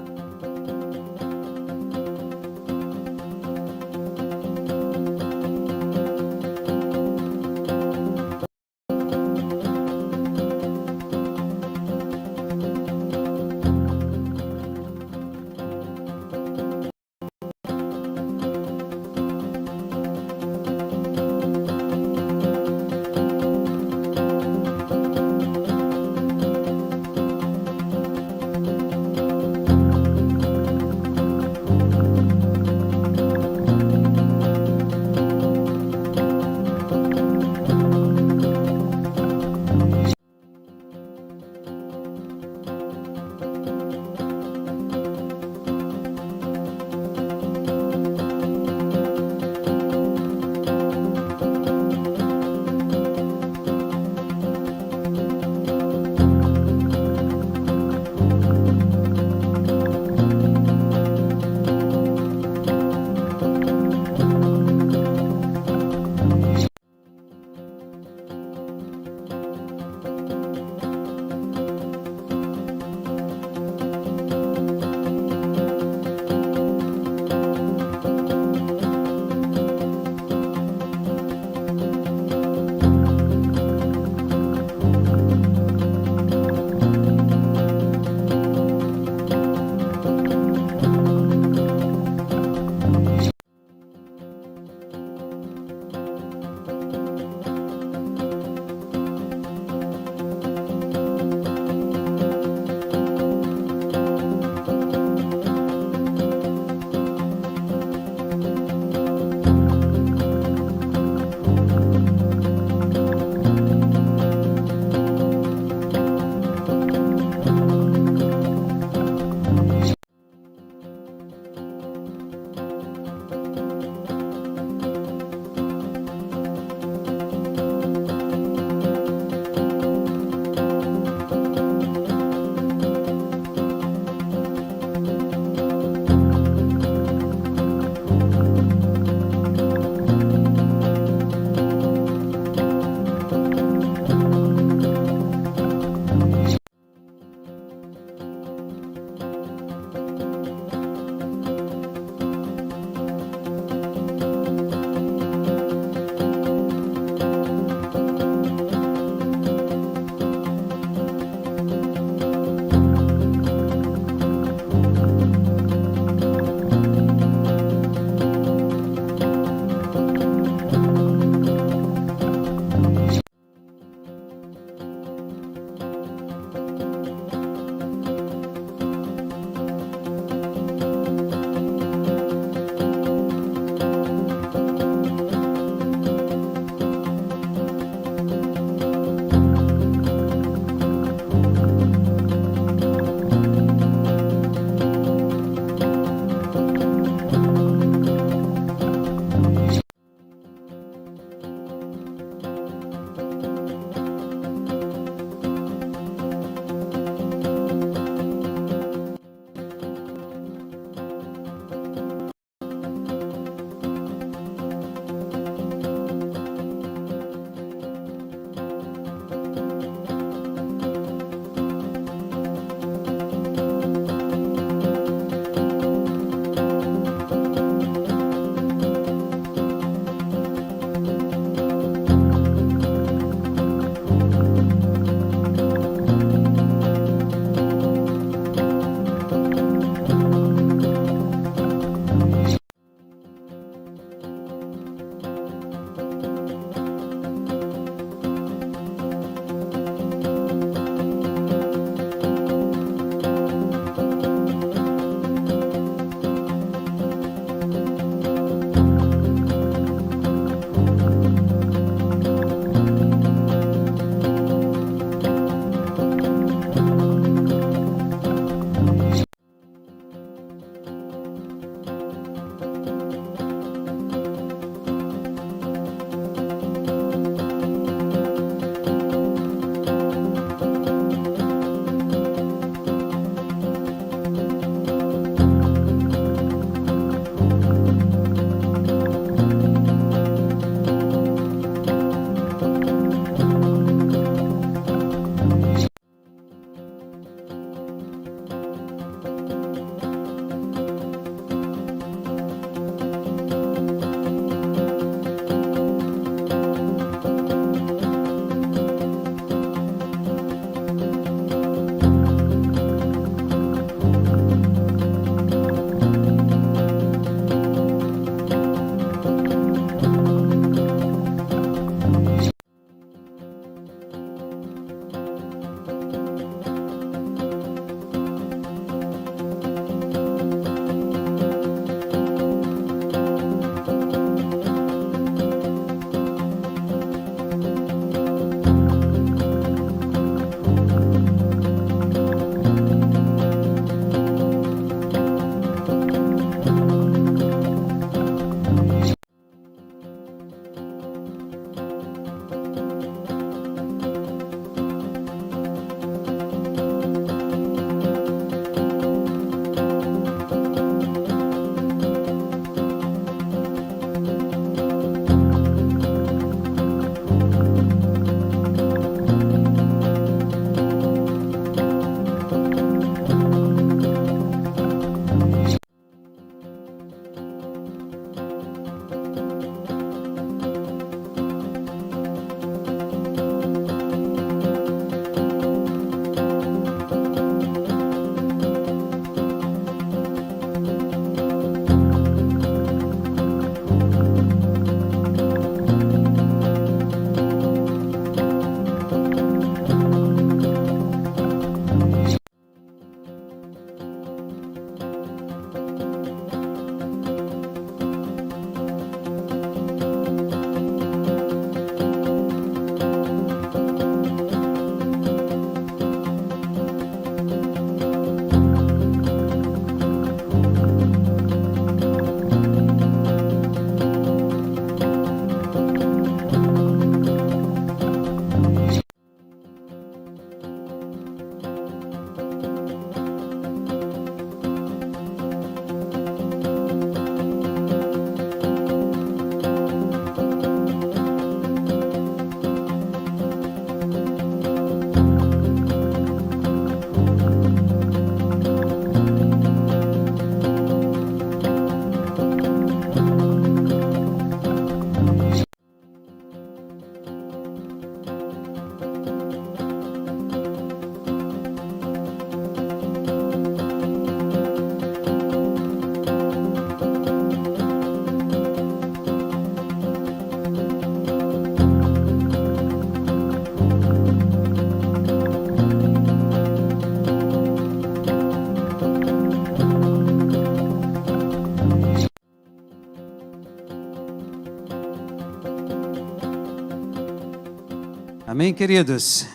Amém, queridos?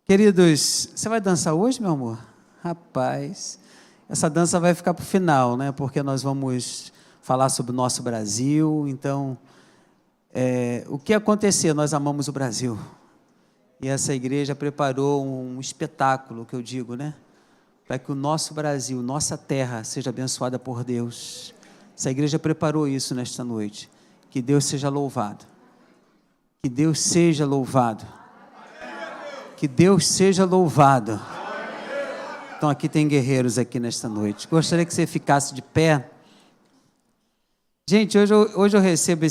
Queridos, você vai dançar hoje, meu amor? Rapaz, essa dança vai ficar para o final, né? Porque nós vamos falar sobre o nosso Brasil. Então, o que acontecer? Nós amamos o Brasil. E essa igreja preparou um espetáculo, que eu digo, né? Para que o nosso Brasil, nossa terra, seja abençoada por Deus. Essa igreja preparou isso nesta noite. Que Deus seja louvado. Que Deus seja louvado. Que Deus seja louvado. Então aqui tem guerreiros aqui nesta noite. Gostaria que você ficasse de pé. Gente, hoje eu recebo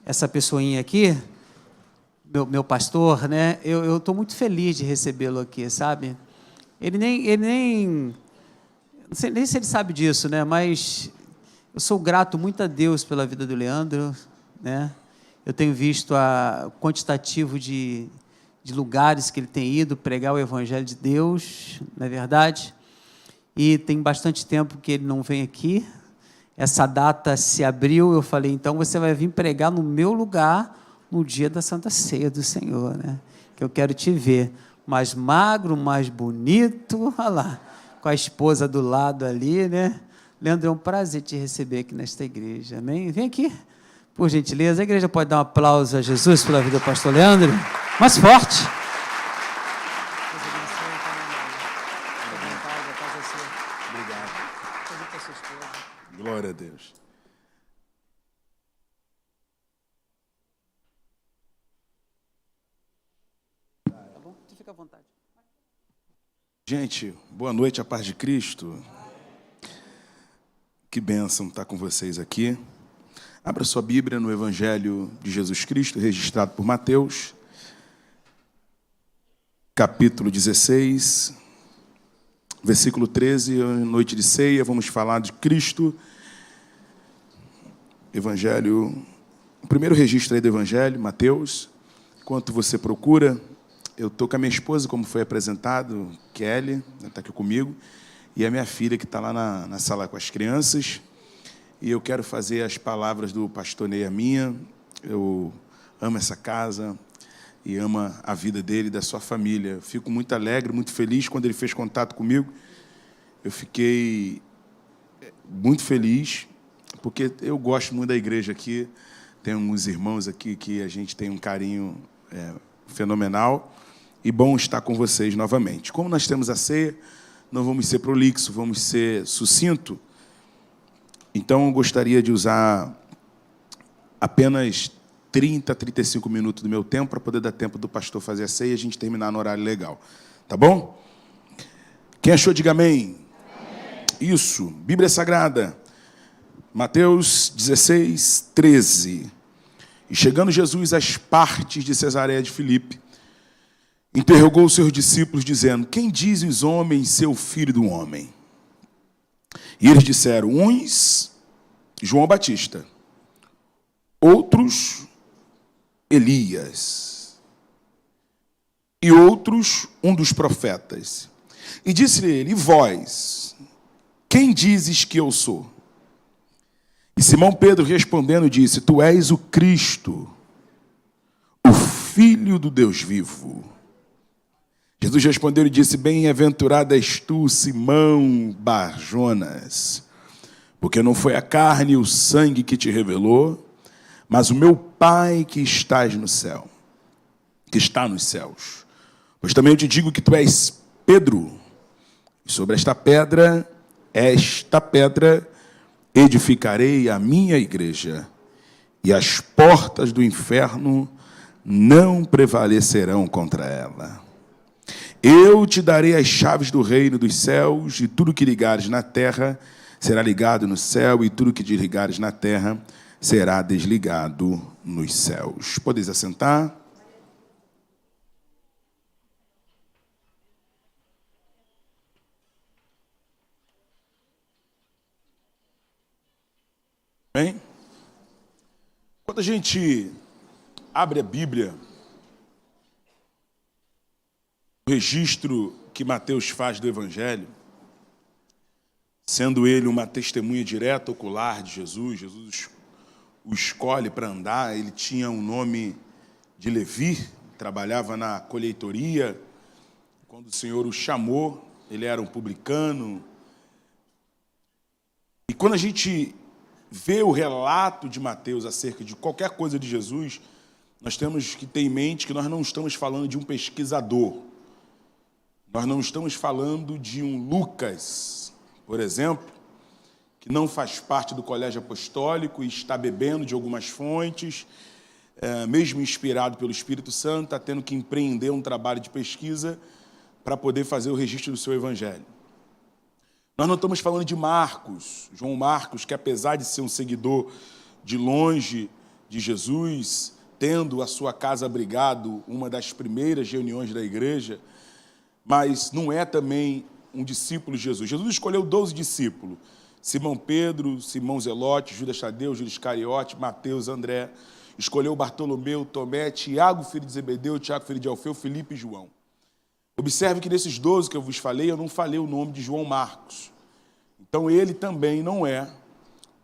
essa pessoinha aqui, meu pastor, né? Eu estou muito feliz de recebê-lo aqui, sabe? Ele nem não sei nem se ele sabe disso, né? Mas eu sou grato muito a Deus pela vida do Leandro, né? Eu tenho visto o quantitativo de lugares que ele tem ido pregar o Evangelho de Deus, não é verdade? E tem bastante tempo que ele não vem aqui. Essa data se abriu, eu falei, então você vai vir pregar no meu lugar no dia da Santa Ceia do Senhor, né? Que eu quero te ver mais magro, mais bonito, olha lá, com a esposa do lado ali, né? Leandro, é um prazer te receber aqui nesta igreja, amém? Vem aqui, por gentileza. A igreja pode dar um aplauso a Jesus pela vida do pastor Leandro? Mais forte. Glória a Deus. Tá bom? Fica à vontade. Gente, boa noite, a paz de Cristo. Que bênção estar com vocês aqui. Abra sua Bíblia no Evangelho de Jesus Cristo, registrado por Mateus, capítulo 16, versículo 13, noite de ceia, vamos falar de Cristo. Evangelho, o primeiro registro aí do Evangelho, Mateus. Enquanto você procura, eu estou com a minha esposa, como foi apresentado, Kelly, está aqui comigo, e a minha filha, que está lá na sala com as crianças. E eu quero fazer as palavras do pastor Ney a minha. Eu amo essa casa e amo a vida dele e da sua família. Fico muito alegre, muito feliz. Quando ele fez contato comigo, eu fiquei muito feliz, porque eu gosto muito da igreja aqui. Tem uns irmãos aqui que a gente tem um carinho fenomenal. E bom estar com vocês novamente. Como nós temos a ceia, não vamos ser prolixo, vamos ser sucinto. Então, eu gostaria de usar apenas 30, 35 minutos do meu tempo para poder dar tempo do pastor fazer a ceia e a gente terminar no horário legal. Tá bom? Quem achou, diga amém. Amém. Isso. Bíblia Sagrada. Mateus 16, 13. E chegando Jesus às partes de Cesareia de Filipe, interrogou os seus discípulos, dizendo: quem dizem os homens ser o filho do homem? E eles disseram: uns, João Batista, outros, Elias, e outros, um dos profetas. E disse-lhe ele: e vós, quem dizes que eu sou? E Simão Pedro respondendo disse: tu és o Cristo, o Filho do Deus vivo. Jesus respondeu e disse: bem-aventurado és tu, Simão Bar-Jonas, porque não foi a carne e o sangue que te revelou, mas o meu Pai que estás no céu, que está nos céus. Pois também eu te digo que tu és Pedro, e sobre esta pedra edificarei a minha igreja, e as portas do inferno não prevalecerão contra ela. Eu te darei as chaves do reino dos céus, e tudo que ligares na terra será ligado no céu, e tudo que desligares na terra será desligado nos céus. Podeis assentar. Bem, quando a gente abre a Bíblia, o registro que Mateus faz do Evangelho, sendo ele uma testemunha direta, ocular de Jesus, Jesus o escolhe para andar, ele tinha um nome de Levi, trabalhava na colheitoria. Quando o Senhor o chamou, ele era um publicano. E quando a gente vê o relato de Mateus acerca de qualquer coisa de Jesus, nós temos que ter em mente que nós não estamos falando de um pesquisador. Nós não estamos falando de um Lucas, por exemplo, que não faz parte do colégio apostólico e está bebendo de algumas fontes, mesmo inspirado pelo Espírito Santo, está tendo que empreender um trabalho de pesquisa para poder fazer o registro do seu evangelho. Nós não estamos falando de Marcos, João Marcos, que apesar de ser um seguidor de longe de Jesus, tendo a sua casa abrigado uma das primeiras reuniões da igreja, mas não é também um discípulo de Jesus. Jesus escolheu 12 discípulos: Simão Pedro, Simão Zelote, Judas Tadeu, Judas Iscariote, Mateus, André. Escolheu Bartolomeu, Tomé, Tiago, filho de Zebedeu, Tiago, filho de Alfeu, Filipe e João. Observe que nesses 12 que eu vos falei, eu não falei o nome de João Marcos. Então ele também não é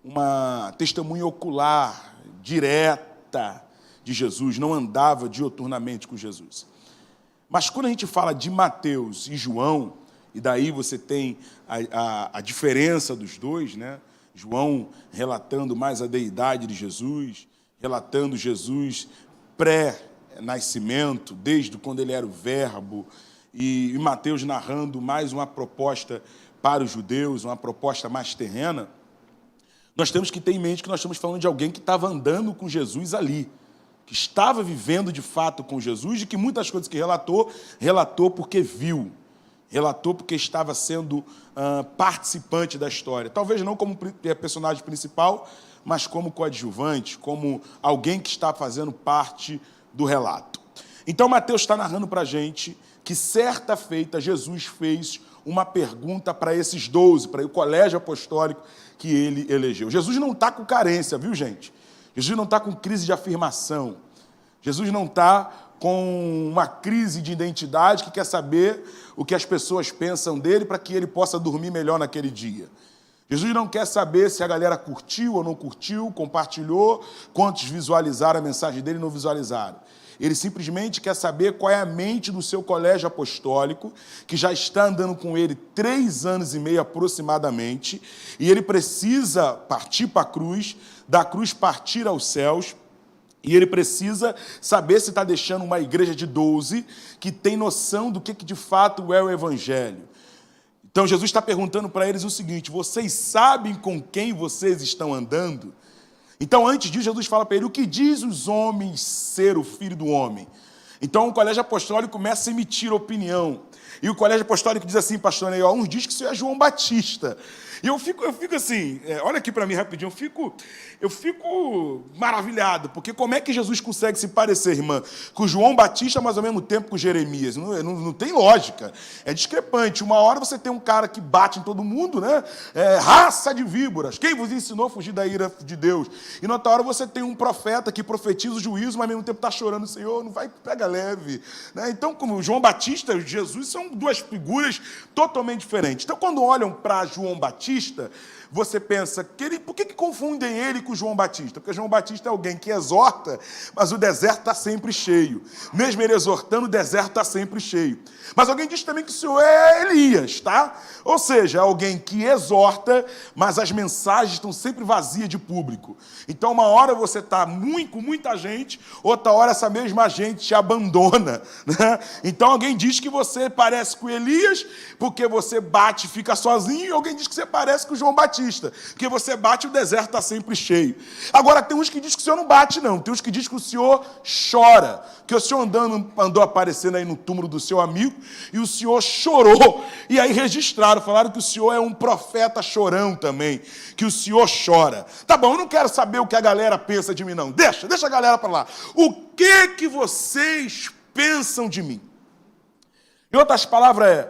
uma testemunha ocular, direta de Jesus, não andava dioturnamente com Jesus. Mas quando a gente fala de Mateus e João, e daí você tem a diferença dos dois, né? João relatando mais a deidade de Jesus, relatando Jesus pré-nascimento, desde quando ele era o verbo, e Mateus narrando mais uma proposta para os judeus, uma proposta mais terrena. Nós temos que ter em mente que nós estamos falando de alguém que estava andando com Jesus ali, que estava vivendo de fato com Jesus, e que muitas coisas que relatou porque viu, relatou porque estava sendo participante da história. Talvez não como personagem principal, mas como coadjuvante, como alguém que está fazendo parte do relato. Então, Mateus está narrando para a gente que certa feita Jesus fez uma pergunta para esses 12, para o colégio apostólico que ele elegeu. Jesus não está com carência, viu, gente? Jesus não está com crise de afirmação. Jesus não está com uma crise de identidade que quer saber o que as pessoas pensam dele para que ele possa dormir melhor naquele dia. Jesus não quer saber se a galera curtiu ou não curtiu, compartilhou, quantos visualizaram a mensagem dele e não visualizaram. Ele simplesmente quer saber qual é a mente do seu colégio apostólico, que já está andando com ele 3 anos e meio aproximadamente, e ele precisa partir para a cruz, da cruz partir aos céus, e ele precisa saber se está deixando uma igreja de 12 que tem noção do que de fato é o evangelho. Então Jesus está perguntando para eles o seguinte: vocês sabem com quem vocês estão andando? Então, antes disso, Jesus fala para ele: o que diz os homens ser o Filho do Homem? Então, o colégio apostólico começa a emitir opinião. E o colégio apostólico diz assim, pastor Ney, uns dizem que isso é João Batista. E eu fico assim, olha aqui para mim rapidinho, eu fico maravilhado, porque como é que Jesus consegue se parecer, irmã, com João Batista, mas ao mesmo tempo com Jeremias? Não tem lógica, é discrepante. Uma hora você tem um cara que bate em todo mundo, né? Raça de víboras, quem vos ensinou a fugir da ira de Deus? E na outra hora você tem um profeta que profetiza o juízo, mas ao mesmo tempo está chorando, Senhor, não vai, pega leve. Né? Então, como João Batista e Jesus são 2 figuras totalmente diferentes. Então, quando olham para João Batista, você pensa, por que confundem ele com João Batista? Porque João Batista é alguém que exorta, mas o deserto está sempre cheio. Mesmo ele exortando, o deserto está sempre cheio. Mas alguém diz também que o Senhor é Elias, tá? Ou seja, é alguém que exorta, mas as mensagens estão sempre vazias de público. Então, uma hora você está com muita gente, outra hora essa mesma gente te abandona. Né? Então, alguém diz que você parece com Elias, porque você bate e fica sozinho, e alguém diz que você parece com João Batista, porque você bate e o deserto está sempre cheio. Agora, tem uns que dizem que o Senhor não bate, não. Tem uns que dizem que o Senhor chora, que o Senhor andou aparecendo aí no túmulo do seu amigo, e o Senhor chorou. E aí registraram, falaram que o Senhor é um profeta chorão também, que o Senhor chora. Tá bom, eu não quero saber o que a galera pensa de mim, não. Deixa a galera para lá. O que vocês pensam de mim? Em outras palavras,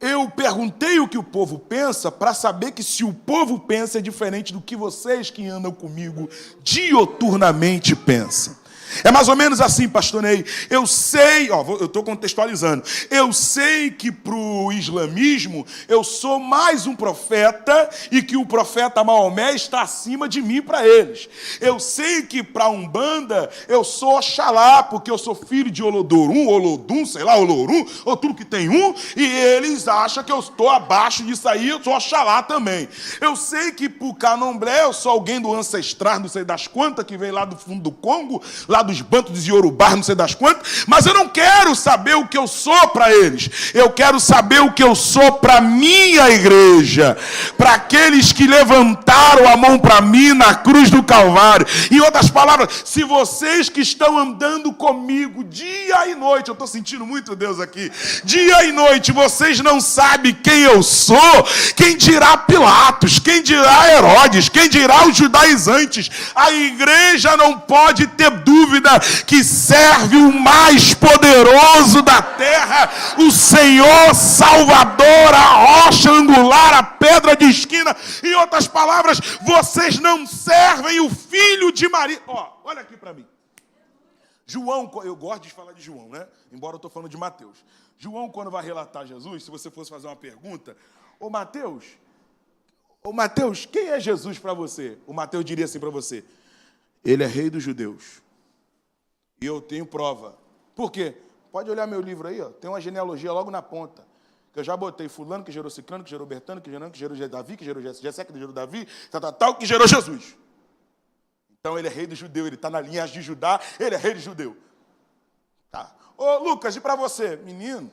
eu perguntei o que o povo pensa para saber que se o povo pensa é diferente do que vocês que andam comigo dioturnamente pensam. É mais ou menos assim, pastor Ney. Eu sei, eu estou contextualizando. Eu sei que para o islamismo eu sou mais um profeta e que o profeta Maomé está acima de mim para eles. Eu sei que para a Umbanda eu sou Oxalá, porque eu sou filho de Olodorum, Olodum, sei lá, Olorum, ou tudo que tem um, e eles acham que eu estou abaixo disso aí, eu sou Oxalá também. Eu sei que para o Candomblé eu sou alguém do ancestral, não sei das quantas, que veio lá do fundo do Congo, lá dos bantos dos Yorubás, não sei das quantas, mas eu não quero saber o que eu sou para eles. Eu quero saber o que eu sou para minha igreja, para aqueles que levantaram a mão para mim na cruz do Calvário. Em outras palavras, se vocês que estão andando comigo dia e noite, eu estou sentindo muito Deus aqui, dia e noite, vocês não sabem quem eu sou, quem dirá Pilatos, quem dirá Herodes, quem dirá os judaizantes. A igreja não pode ter dúvida que serve o mais poderoso da terra, o Senhor Salvador, a rocha angular, a pedra de esquina. Em outras palavras, vocês não servem o filho de Maria. Olha aqui para mim. João, eu gosto de falar de João, né? Embora eu estou falando de Mateus. João, quando vai relatar Jesus, se você fosse fazer uma pergunta, ô Mateus, quem é Jesus para você? O Mateus diria assim para você: ele é rei dos judeus. E eu tenho prova. Por quê? Pode olhar meu livro aí, tem uma genealogia logo na ponta. Que eu já botei fulano, que gerou Ciclano, que gerou Bertano, que gerou Davi, que gerou Jessé, que gerou Davi, tal, que gerou Jesus. Então ele é rei do judeu, ele está na linhagem de Judá, ele é rei do judeu. Tá. Ô Lucas, e para você? Menino,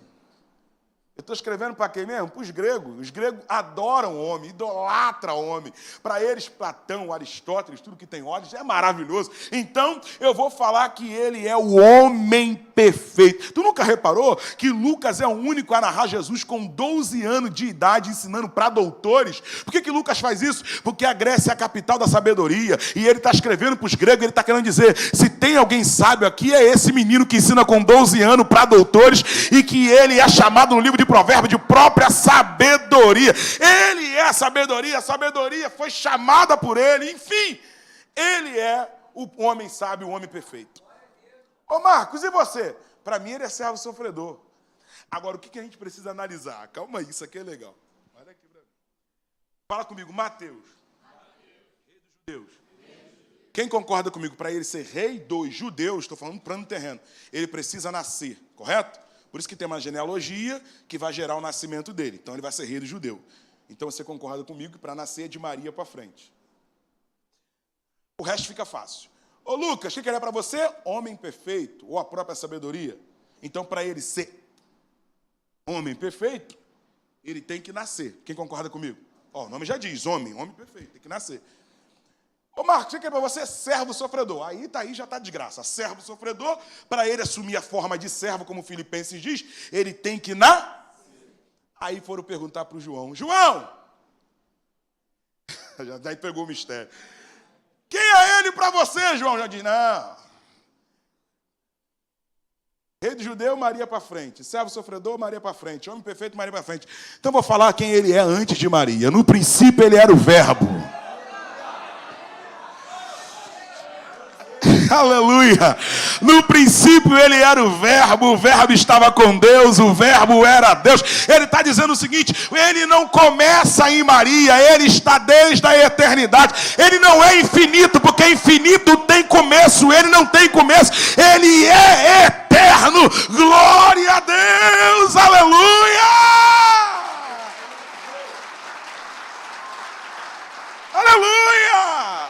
eu estou escrevendo para quem mesmo? Para os gregos. Os gregos adoram o homem, idolatram o homem. Para eles, Platão, Aristóteles, tudo que tem olhos é maravilhoso. Então, eu vou falar que ele é o homem perfeito. Tu nunca reparou que Lucas é o único a narrar Jesus com 12 anos de idade, ensinando para doutores? Por que Lucas faz isso? Porque a Grécia é a capital da sabedoria. E ele está escrevendo para os gregos, ele está querendo dizer, se tem alguém sábio aqui, é esse menino que ensina com 12 anos para doutores, e que ele é chamado no livro de Provérbios de própria sabedoria. Ele é a sabedoria foi chamada por ele, enfim, ele é o homem sábio, o homem perfeito. Ô Marcos, e você? Para mim ele é servo sofredor. Agora, o que a gente precisa analisar? Calma aí, isso aqui é legal. Olha aqui para mim. Fala comigo, Mateus. Rei dos judeus. Quem concorda comigo? Para ele ser rei dos judeus, estou falando plano terreno, ele precisa nascer, correto? Por isso que tem uma genealogia que vai gerar o nascimento dele. Então, ele vai ser rei do judeu. Então, você concorda comigo que para nascer é de Maria para frente. O resto fica fácil. Ô, Lucas, o que ele é para você? Homem perfeito, ou a própria sabedoria. Então, para ele ser homem perfeito, ele tem que nascer. Quem concorda comigo? O nome já diz, homem perfeito, tem que nascer. Ô Marcos, o que é para você? Servo sofredor. Aí já está de graça. Servo sofredor, para ele assumir a forma de servo, como Filipenses diz, ele tem que Aí foram perguntar para o João. João! Já pegou o mistério. Quem é ele para você, João? Já diz, não. Rei do judeu, Maria para frente. Servo sofredor, Maria para frente. Homem perfeito, Maria para frente. Então vou falar quem ele é antes de Maria. No princípio ele era o verbo. Aleluia! No princípio ele era o verbo estava com Deus, o verbo era Deus. Ele está dizendo o seguinte, ele não começa em Maria, ele está desde a eternidade. Ele não é infinito, porque infinito tem começo, ele não tem começo. Ele é eterno, glória a Deus, aleluia! Aleluia!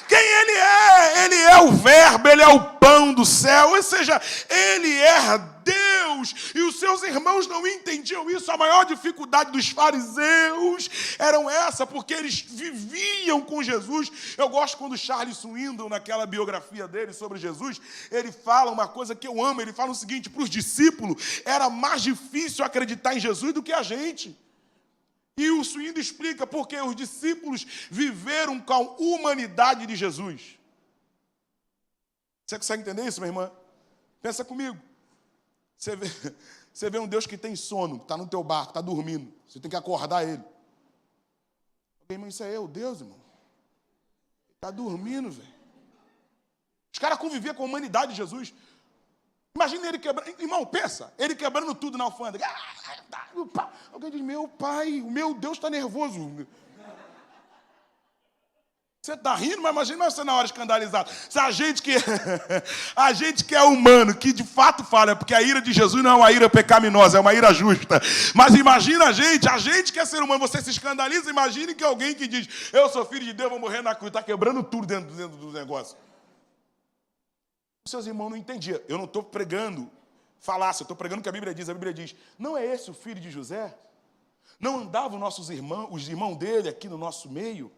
Quem ele é? Ele é o verbo, ele é o pão do céu, ou seja, ele é Deus. E os seus irmãos não entendiam isso. A maior dificuldade dos fariseus eram essa, porque eles viviam com Jesus. Eu gosto quando Charles Swindoll, naquela biografia dele sobre Jesus, ele fala uma coisa que eu amo, ele fala o seguinte, para os discípulos, era mais difícil acreditar em Jesus do que a gente. E o Swindoll explica porque os discípulos viveram com a humanidade de Jesus. Você consegue entender isso, minha irmã? Pensa comigo. Você vê um Deus que tem sono, está no teu barco, está dormindo. Você tem que acordar ele. Irmão, isso é eu, Deus, irmão. Está dormindo, velho. Os caras conviviam com a humanidade de Jesus. Imagina ele quebrando. Irmão, pensa. Ele quebrando tudo na alfândega. Alguém diz, meu pai, o meu Deus está nervoso. Você está rindo, mas imagina você na hora escandalizado. Se a gente que é humano, que de fato fala, porque a ira de Jesus não é uma ira pecaminosa, é uma ira justa. Mas imagina a gente que é ser humano, você se escandaliza, imagine que alguém que diz, eu sou filho de Deus, vou morrer na cruz, está quebrando tudo dentro do negócio. Os seus irmãos não entendiam. Eu não estou pregando falácia, eu estou pregando o que a Bíblia diz. A Bíblia diz, não é esse o filho de José? Não andavam os irmãos dele aqui no nosso meio?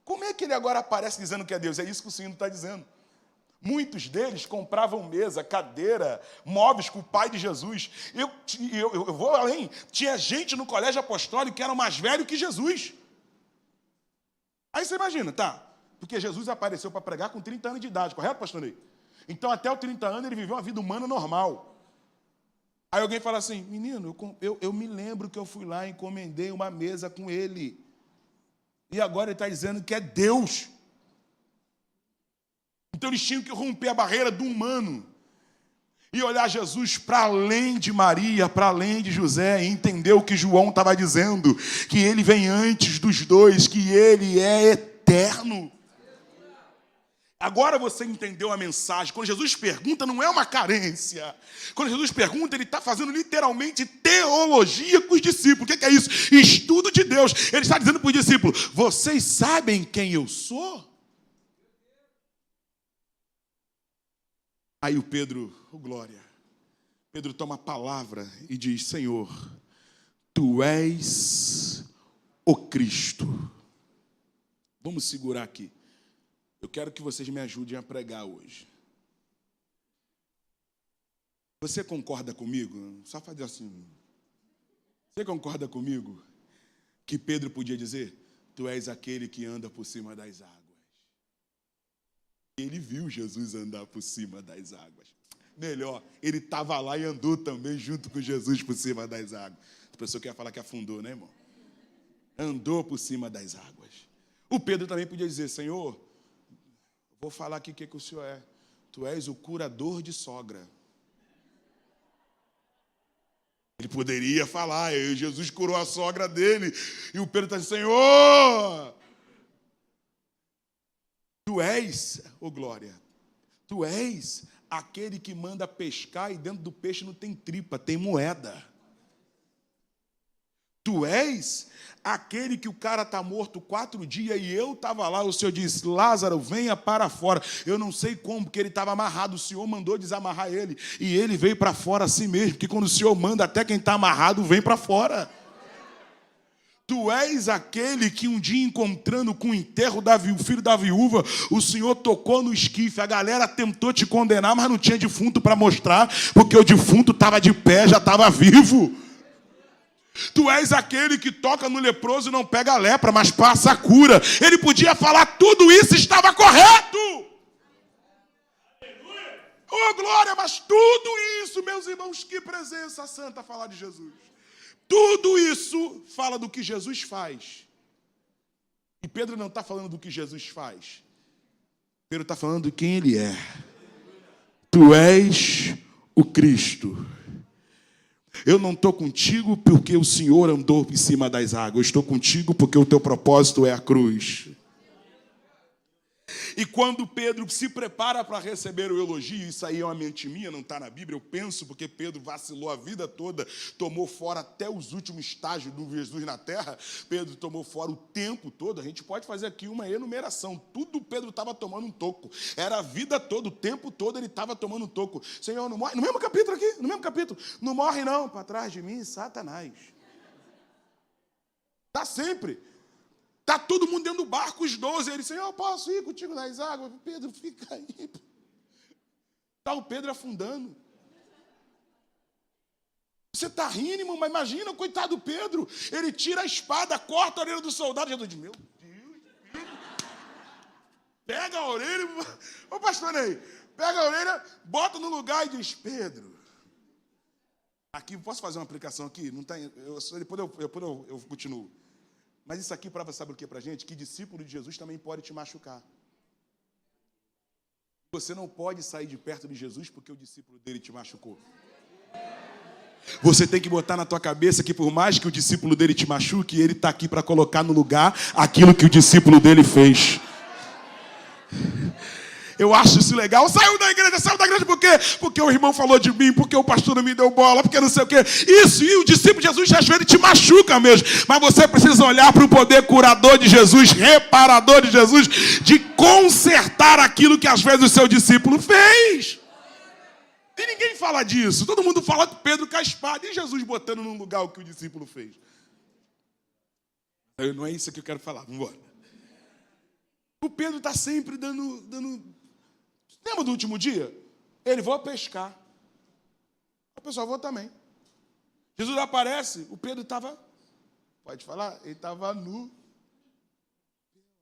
Como é que ele agora aparece dizendo que é Deus? É isso que o Senhor está dizendo. Muitos deles compravam mesa, cadeira, móveis com o pai de Jesus. Eu vou além. Tinha gente no colégio apostólico que era mais velho que Jesus. Aí você imagina, tá? Porque Jesus apareceu para pregar com 30 anos de idade, correto, pastor Ney? Então, até os 30 anos, ele viveu uma vida humana normal. Aí alguém fala assim, menino, eu me lembro que eu fui lá e encomendei uma mesa com ele. E agora ele está dizendo que é Deus. Então eles tinham que romper a barreira do humano e olhar Jesus para além de Maria, para além de José, e entender o que João estava dizendo, que ele vem antes dos dois, que ele é eterno. Agora você entendeu a mensagem. Quando Jesus pergunta, não é uma carência. Quando Jesus pergunta, ele está fazendo literalmente teologia com os discípulos. O que é isso? Estudo de Deus. Ele está dizendo para os discípulos, vocês sabem quem eu sou? Aí o Pedro, glória. Pedro toma a palavra e diz, Senhor, tu és o Cristo. Vamos segurar aqui. Eu quero que vocês me ajudem a pregar hoje. Você concorda comigo? Só fazer assim. Você concorda comigo que Pedro podia dizer, tu és aquele que anda por cima das águas? Ele viu Jesus andar por cima das águas. Melhor, ele estava lá e andou também junto com Jesus por cima das águas. A pessoa quer falar que afundou, né, irmão? Andou por cima das águas. O Pedro também podia dizer, Senhor, vou falar aqui o que o Senhor é. Tu és o curador de sogra. Ele poderia falar, Jesus curou a sogra dele. E o Pedro está dizendo, Senhor, tu és, glória, tu és aquele que manda pescar e dentro do peixe não tem tripa, tem moeda. Tu és aquele que o cara está morto 4 dias e eu estava lá, o Senhor disse, Lázaro, venha para fora. Eu não sei como, porque ele estava amarrado, o Senhor mandou desamarrar ele, e ele veio para fora assim mesmo, porque quando o Senhor manda, até quem está amarrado vem para fora. Tu és aquele que um dia, encontrando com o enterro do filho da viúva, o Senhor tocou no esquife, a galera tentou te condenar, mas não tinha defunto para mostrar, porque o defunto estava de pé, já estava vivo. Tu és aquele que toca no leproso e não pega a lepra, mas passa a cura. Ele podia falar tudo isso, estava correto. Oh, glória, mas tudo isso, meus irmãos, que presença santa falar de Jesus. Tudo isso fala do que Jesus faz. E Pedro não está falando do que Jesus faz. Pedro está falando de quem ele é. Tu és o Cristo. Eu não estou contigo porque o Senhor andou em cima das águas. Eu estou contigo porque o teu propósito é a cruz. E quando Pedro se prepara para receber o elogio, isso aí é uma mente minha, não está na Bíblia, eu penso, porque Pedro vacilou a vida toda, tomou fora até os últimos estágios do Jesus na terra, Pedro tomou fora o tempo todo, a gente pode fazer aqui uma enumeração, tudo Pedro estava tomando um toco, era a vida toda, o tempo todo ele estava tomando um toco. Senhor, não morre, no mesmo capítulo aqui, no mesmo capítulo, não morre não, para trás de mim, Satanás. Está sempre. Está todo mundo dentro do barco, os 12. Ele disse, Senhor, eu posso ir contigo nas águas? Pedro, fica aí. Está o Pedro afundando. Você está rindo, irmão, mas imagina o coitado do Pedro. Ele tira a espada, corta a orelha do soldado. Jesus diz, meu Deus, Pedro. Pega a orelha. Ô, pastor Ney, pega a orelha, bota no lugar e diz, Pedro. Aqui, posso fazer uma aplicação aqui? Não tem, depois eu continuo. Mas isso aqui prova, sabe o que para a gente? Que discípulo de Jesus também pode te machucar. Você não pode sair de perto de Jesus porque o discípulo dele te machucou. Você tem que botar na tua cabeça que por mais que o discípulo dele te machuque, ele está aqui para colocar no lugar aquilo que o discípulo dele fez. Eu acho isso legal. Saiu da igreja por quê? Porque o irmão falou de mim, porque o pastor não me deu bola, porque não sei o quê. Isso, e o discípulo de Jesus às vezes te machuca mesmo. Mas você precisa olhar para o poder curador de Jesus, reparador de Jesus, de consertar aquilo que às vezes o seu discípulo fez. E ninguém fala disso. Todo mundo fala de Pedro com a espada e Jesus botando num lugar o que o discípulo fez. Não é isso que eu quero falar. Vamos embora. O Pedro está sempre dando... Lembra do último dia? Ele, vou pescar. O pessoal, vou também. Jesus aparece, o Pedro estava... Pode falar? Ele estava nu.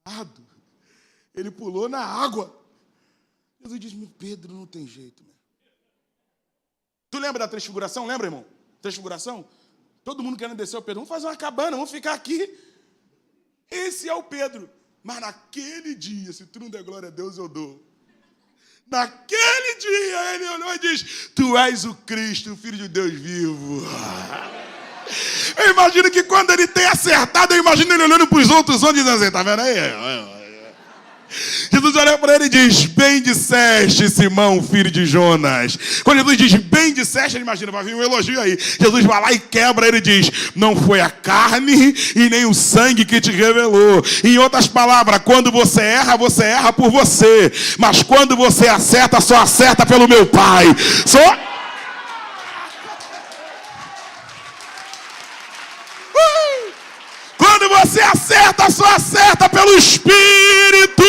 Pelado. Ele pulou na água. Jesus disse, meu Pedro, não tem jeito, meu. Tu lembra da transfiguração? Lembra, irmão? Transfiguração? Todo mundo querendo descer o Pedro. Vamos fazer uma cabana, vamos ficar aqui. Esse é o Pedro. Mas naquele dia, se tu não der glória a Deus, eu dou. Naquele dia, ele olhou e disse, tu és o Cristo, o Filho de Deus vivo. Eu imagino que quando ele tem acertado, eu imagino ele olhando para os outros homens e dizendo assim, tá vendo aí? Jesus olha para ele e diz, bem disseste, Simão, filho de Jonas. Quando Jesus diz, bem disseste, ele imagina, vai vir um elogio aí. Jesus vai lá e quebra ele e diz, não foi a carne e nem o sangue que te revelou. Em outras palavras, quando você erra por você. Mas quando você acerta, só acerta pelo meu Pai. Quando você acerta, só acerta pelo Espírito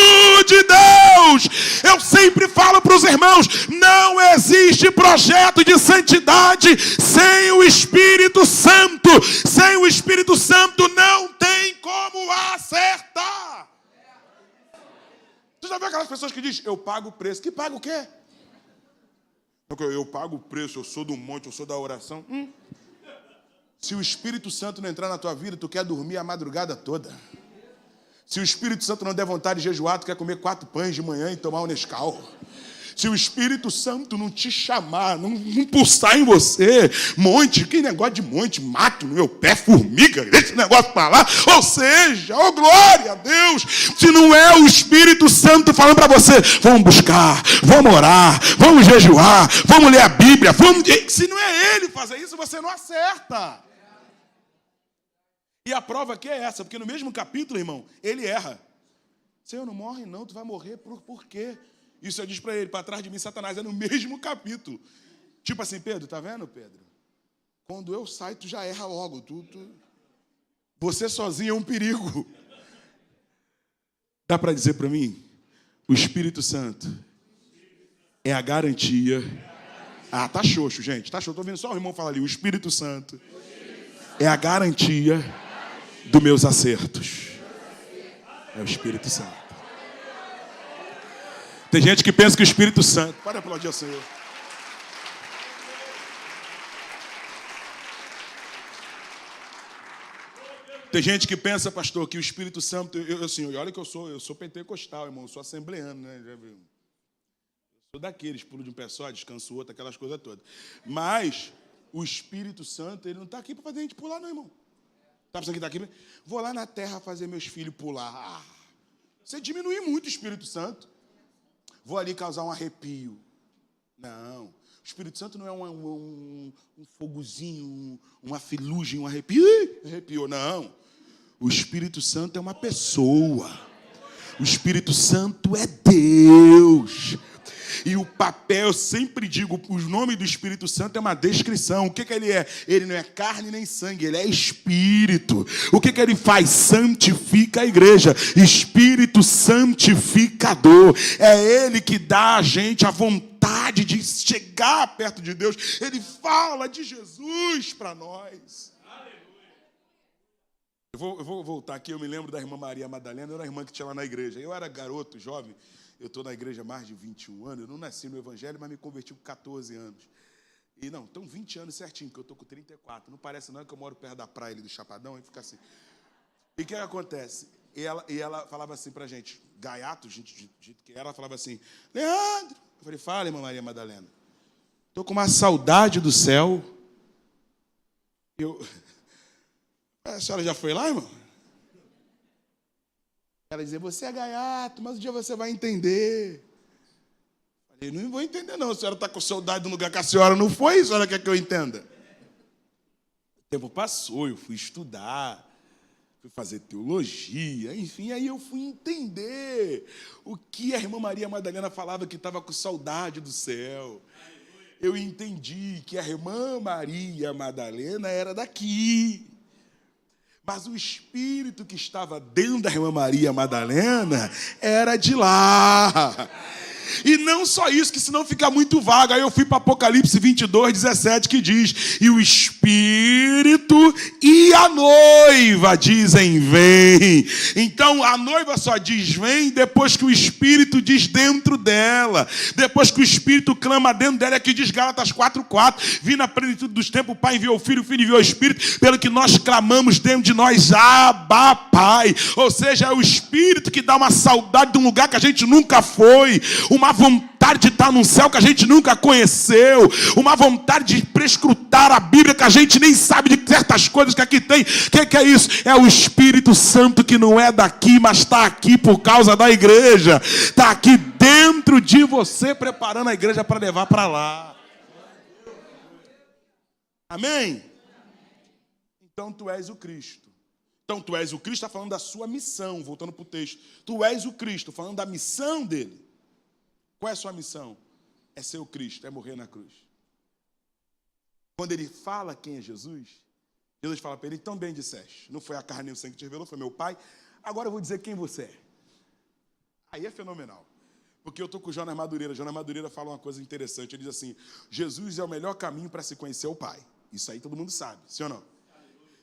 de Deus. Eu sempre falo para os irmãos, não existe projeto de santidade sem o Espírito Santo. Sem o Espírito Santo não tem como acertar. Você já viu aquelas pessoas que dizem, eu pago o preço. Que paga o quê? Eu pago o preço, eu sou do monte, eu sou da oração. Se o Espírito Santo não entrar na tua vida, tu quer dormir a madrugada toda. Se o Espírito Santo não der vontade de jejuar, tu quer comer 4 pães de manhã e tomar um Nescau. Se o Espírito Santo não te chamar, não pulsar em você, monte, que negócio de monte, mato no meu pé, formiga, esse negócio para lá. Ou seja, oh glória a Deus, se não é o Espírito Santo falando para você, vamos buscar, vamos orar, vamos jejuar, vamos ler a Bíblia, se não é ele fazer isso, você não acerta. E a prova aqui é essa, porque no mesmo capítulo, irmão, ele erra. Senhor, não morre não, tu vai morrer por quê? Isso eu disse para ele, para trás de mim, Satanás, é no mesmo capítulo. Tipo assim, Pedro, tá vendo, Pedro? Quando eu saio, tu já erra logo. Você sozinho é um perigo. Dá para dizer para mim? O Espírito Santo é a garantia. Ah, tá xoxo, gente. Tá xoxo. Tô ouvindo só o irmão falar ali. O Espírito Santo é a garantia dos meus acertos. É o Espírito Santo. Tem gente que pensa que o Espírito Santo... Pode aplaudir ao Senhor. Tem gente que pensa, pastor, que o Espírito Santo... olha que eu sou pentecostal, irmão. Eu sou assembleano, né? Já viu? Eu sou daqueles, pulo de um pé só, descanso o outro, aquelas coisas todas. Mas o Espírito Santo, ele não está aqui para fazer a gente pular, não, irmão. Tá pensando que está aqui? Vou lá na terra fazer meus filhos pular. Você diminui muito o Espírito Santo. Vou ali causar um arrepio. Não. O Espírito Santo não é um fogozinho, uma filugem, um arrepio. Arrepiou, não. O Espírito Santo é uma pessoa. O Espírito Santo é Deus. E o papel, eu sempre digo, o nome do Espírito Santo é uma descrição. O que ele é? Ele não é carne nem sangue, ele é Espírito. O que ele faz? Santifica a igreja. Espírito santificador. É ele que dá a gente a vontade de chegar perto de Deus. Ele fala de Jesus para nós. Eu vou voltar aqui, eu me lembro da irmã Maria Madalena, eu era a irmã que tinha lá na igreja. Eu era garoto, jovem. Eu estou na igreja há mais de 21 anos. Eu não nasci no Evangelho, mas me converti com 14 anos. E não, estão 20 anos certinho, que eu estou com 34. Não parece não que eu moro perto da praia ali do Chapadão, e fica assim. E o que acontece? E ela falava assim pra gente, gaiato, gente que era, ela falava assim, Leandro. Eu falei, fala, irmã Maria Madalena. Estou com uma saudade do céu. A senhora já foi lá, irmão? Ela dizia, você é gaiato, mas um dia você vai entender. Eu falei, não vou entender não, a senhora está com saudade de um lugar que a senhora não foi, a senhora quer que eu entenda? O tempo passou, eu fui estudar, fui fazer teologia, enfim, aí eu fui entender o que a irmã Maria Madalena falava que estava com saudade do céu. Eu entendi que a irmã Maria Madalena era daqui. Mas o espírito que estava dentro da irmã Maria Madalena era de lá. E não só isso, que senão fica muito vago. Aí eu fui para Apocalipse 22, 17, que diz, e o Espírito e a noiva dizem, vem. Então, a noiva só diz, vem, depois que o Espírito diz dentro dela. Depois que o Espírito clama dentro dela, é que diz Gálatas 4:4, vi na plenitude dos tempos, o Pai enviou o Filho enviou o Espírito, pelo que nós clamamos dentro de nós, Abba, Pai. Ou seja, é o Espírito que dá uma saudade de um lugar que a gente nunca foi, uma vontade de estar num céu que a gente nunca conheceu, uma vontade de prescrutar a Bíblia que a gente nem sabe de certas coisas que aqui tem. O que é isso? É o Espírito Santo que não é daqui, mas está aqui por causa da igreja, está aqui dentro de você, preparando a igreja para levar para lá. Amém? Então tu és o Cristo. Então tu és o Cristo, está falando da sua missão, voltando para o texto. Tu és o Cristo, falando da missão dele. Qual é a sua missão? É ser o Cristo, é morrer na cruz. Quando ele fala quem é Jesus, Jesus fala para ele, então bem disseste, não foi a carne nem o sangue que te revelou, foi meu Pai, agora eu vou dizer quem você é. Aí é fenomenal, porque eu estou com o Jonas Madureira. Jonas Madureira fala uma coisa interessante, ele diz assim, Jesus é o melhor caminho para se conhecer o Pai. Isso aí todo mundo sabe, sim ou não?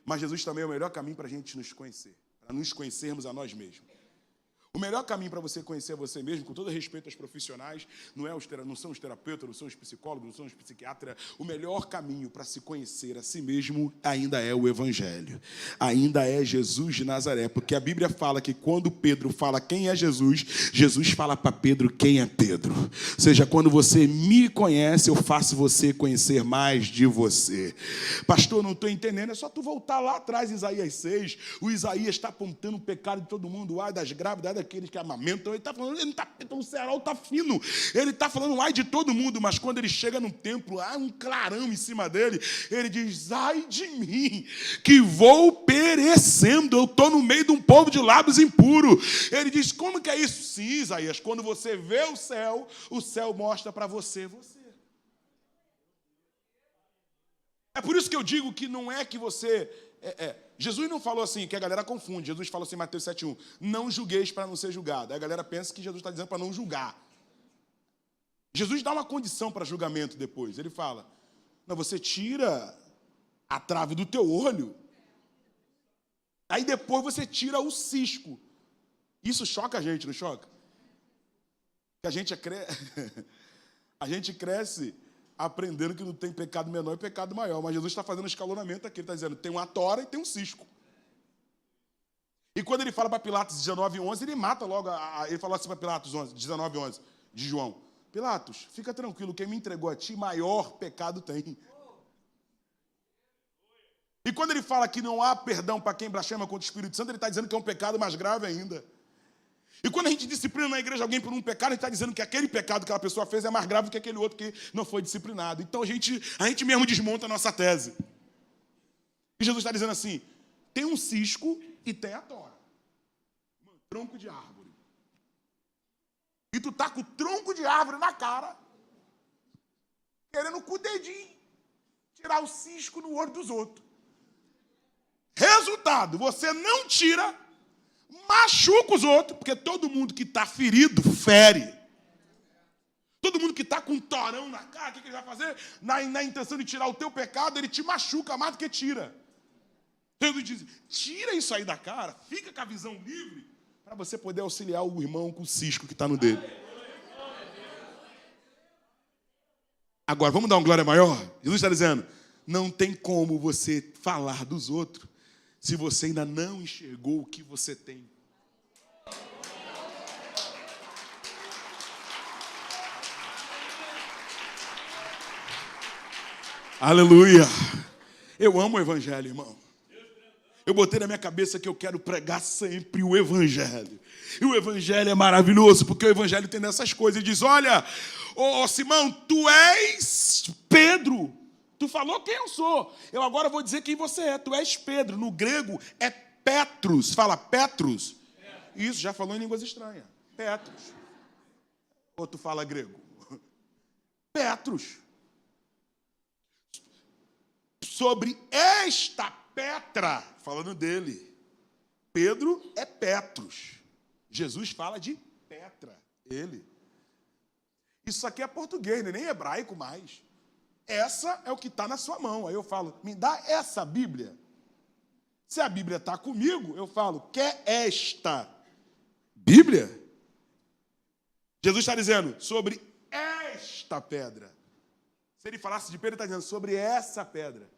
Mas Jesus também é o melhor caminho para a gente nos conhecer, para nos conhecermos a nós mesmos. O melhor caminho para você conhecer você mesmo, com todo respeito aos profissionais, não são os terapeutas, não são os psicólogos, não são os psiquiatras. O melhor caminho para se conhecer a si mesmo ainda é o Evangelho. Ainda é Jesus de Nazaré. Porque a Bíblia fala que quando Pedro fala quem é Jesus, Jesus fala para Pedro quem é Pedro. Ou seja, quando você me conhece, eu faço você conhecer mais de você. Pastor, não estou entendendo. É só tu voltar lá atrás, Isaías 6. O Isaías está apontando o pecado de todo mundo. Ai das grávidas, ai daqueles que amamentam. Ele está falando, ele não está, o cerol está fino. Ele está falando ai de todo mundo, mas quando ele chega no templo, há um clarão em cima dele. Ele diz, ai de mim, que vou perecendo. Eu estou no meio de um povo de lábios impuros. Ele diz, como que é isso? Sim, Isaías, quando você vê o céu mostra para você. É por isso que eu digo que não é que você... Jesus não falou assim, que a galera confunde. Jesus falou assim em Mateus 7:1, não julgueis para não ser julgado. Aí a galera pensa que Jesus está dizendo para não julgar. Jesus dá uma condição para julgamento depois. Ele fala, não, você tira a trave do teu olho, aí depois você tira o cisco. Isso choca a gente, não choca? A gente cresce aprendendo que não tem pecado menor e pecado maior. Mas Jesus está fazendo um escalonamento aqui. Ele está dizendo, tem uma tora e tem um cisco. E quando ele fala para Pilatos 19:11, ele mata logo. Ele falou assim para Pilatos 19:11 de João. Pilatos, fica tranquilo, quem me entregou a ti, maior pecado tem. E quando ele fala que não há perdão para quem blasfema contra o Espírito Santo, ele está dizendo que é um pecado mais grave ainda. E quando a gente disciplina na igreja alguém por um pecado, a gente está dizendo que aquele pecado que aquela pessoa fez é mais grave do que aquele outro que não foi disciplinado. Então a gente mesmo desmonta a nossa tese. E Jesus está dizendo assim, tem um cisco e tem a tora. Um tronco de árvore. E tu tá com o tronco de árvore na cara, querendo com o dedinho tirar o cisco no olho dos outros. Resultado, você não tira, machuca os outros, porque todo mundo que está ferido, fere. Todo mundo que está com um torão na cara, o que ele vai fazer? Na intenção de tirar o teu pecado, ele te machuca mais do que tira. Jesus diz, tira isso aí da cara, fica com a visão livre, para você poder auxiliar o irmão com o cisco que está no dele. Agora, vamos dar uma glória maior? Jesus está dizendo, não tem como você falar dos outros se você ainda não enxergou o que você tem. Aleluia. Eu amo o evangelho, irmão. Eu botei na minha cabeça que eu quero pregar sempre o evangelho. E o evangelho é maravilhoso, porque o evangelho tem dessas coisas. Ele diz, olha, ô Simão, tu és Pedro. Tu falou quem eu sou. Eu agora vou dizer quem você é. Tu és Pedro. No grego é Petros. Fala Petros. Isso, já falou em línguas estranhas. Petros. Ou tu fala grego? Petros. Sobre esta Petra, falando dele. Pedro é Petros. Jesus fala de Petra, ele. Isso aqui é português, não é nem hebraico mais. Essa é o que está na sua mão. Aí eu falo, me dá essa Bíblia. Se a Bíblia está comigo, eu falo, quer esta Bíblia? Jesus está dizendo, sobre esta pedra. Se ele falasse de Pedro, ele está dizendo, sobre essa pedra.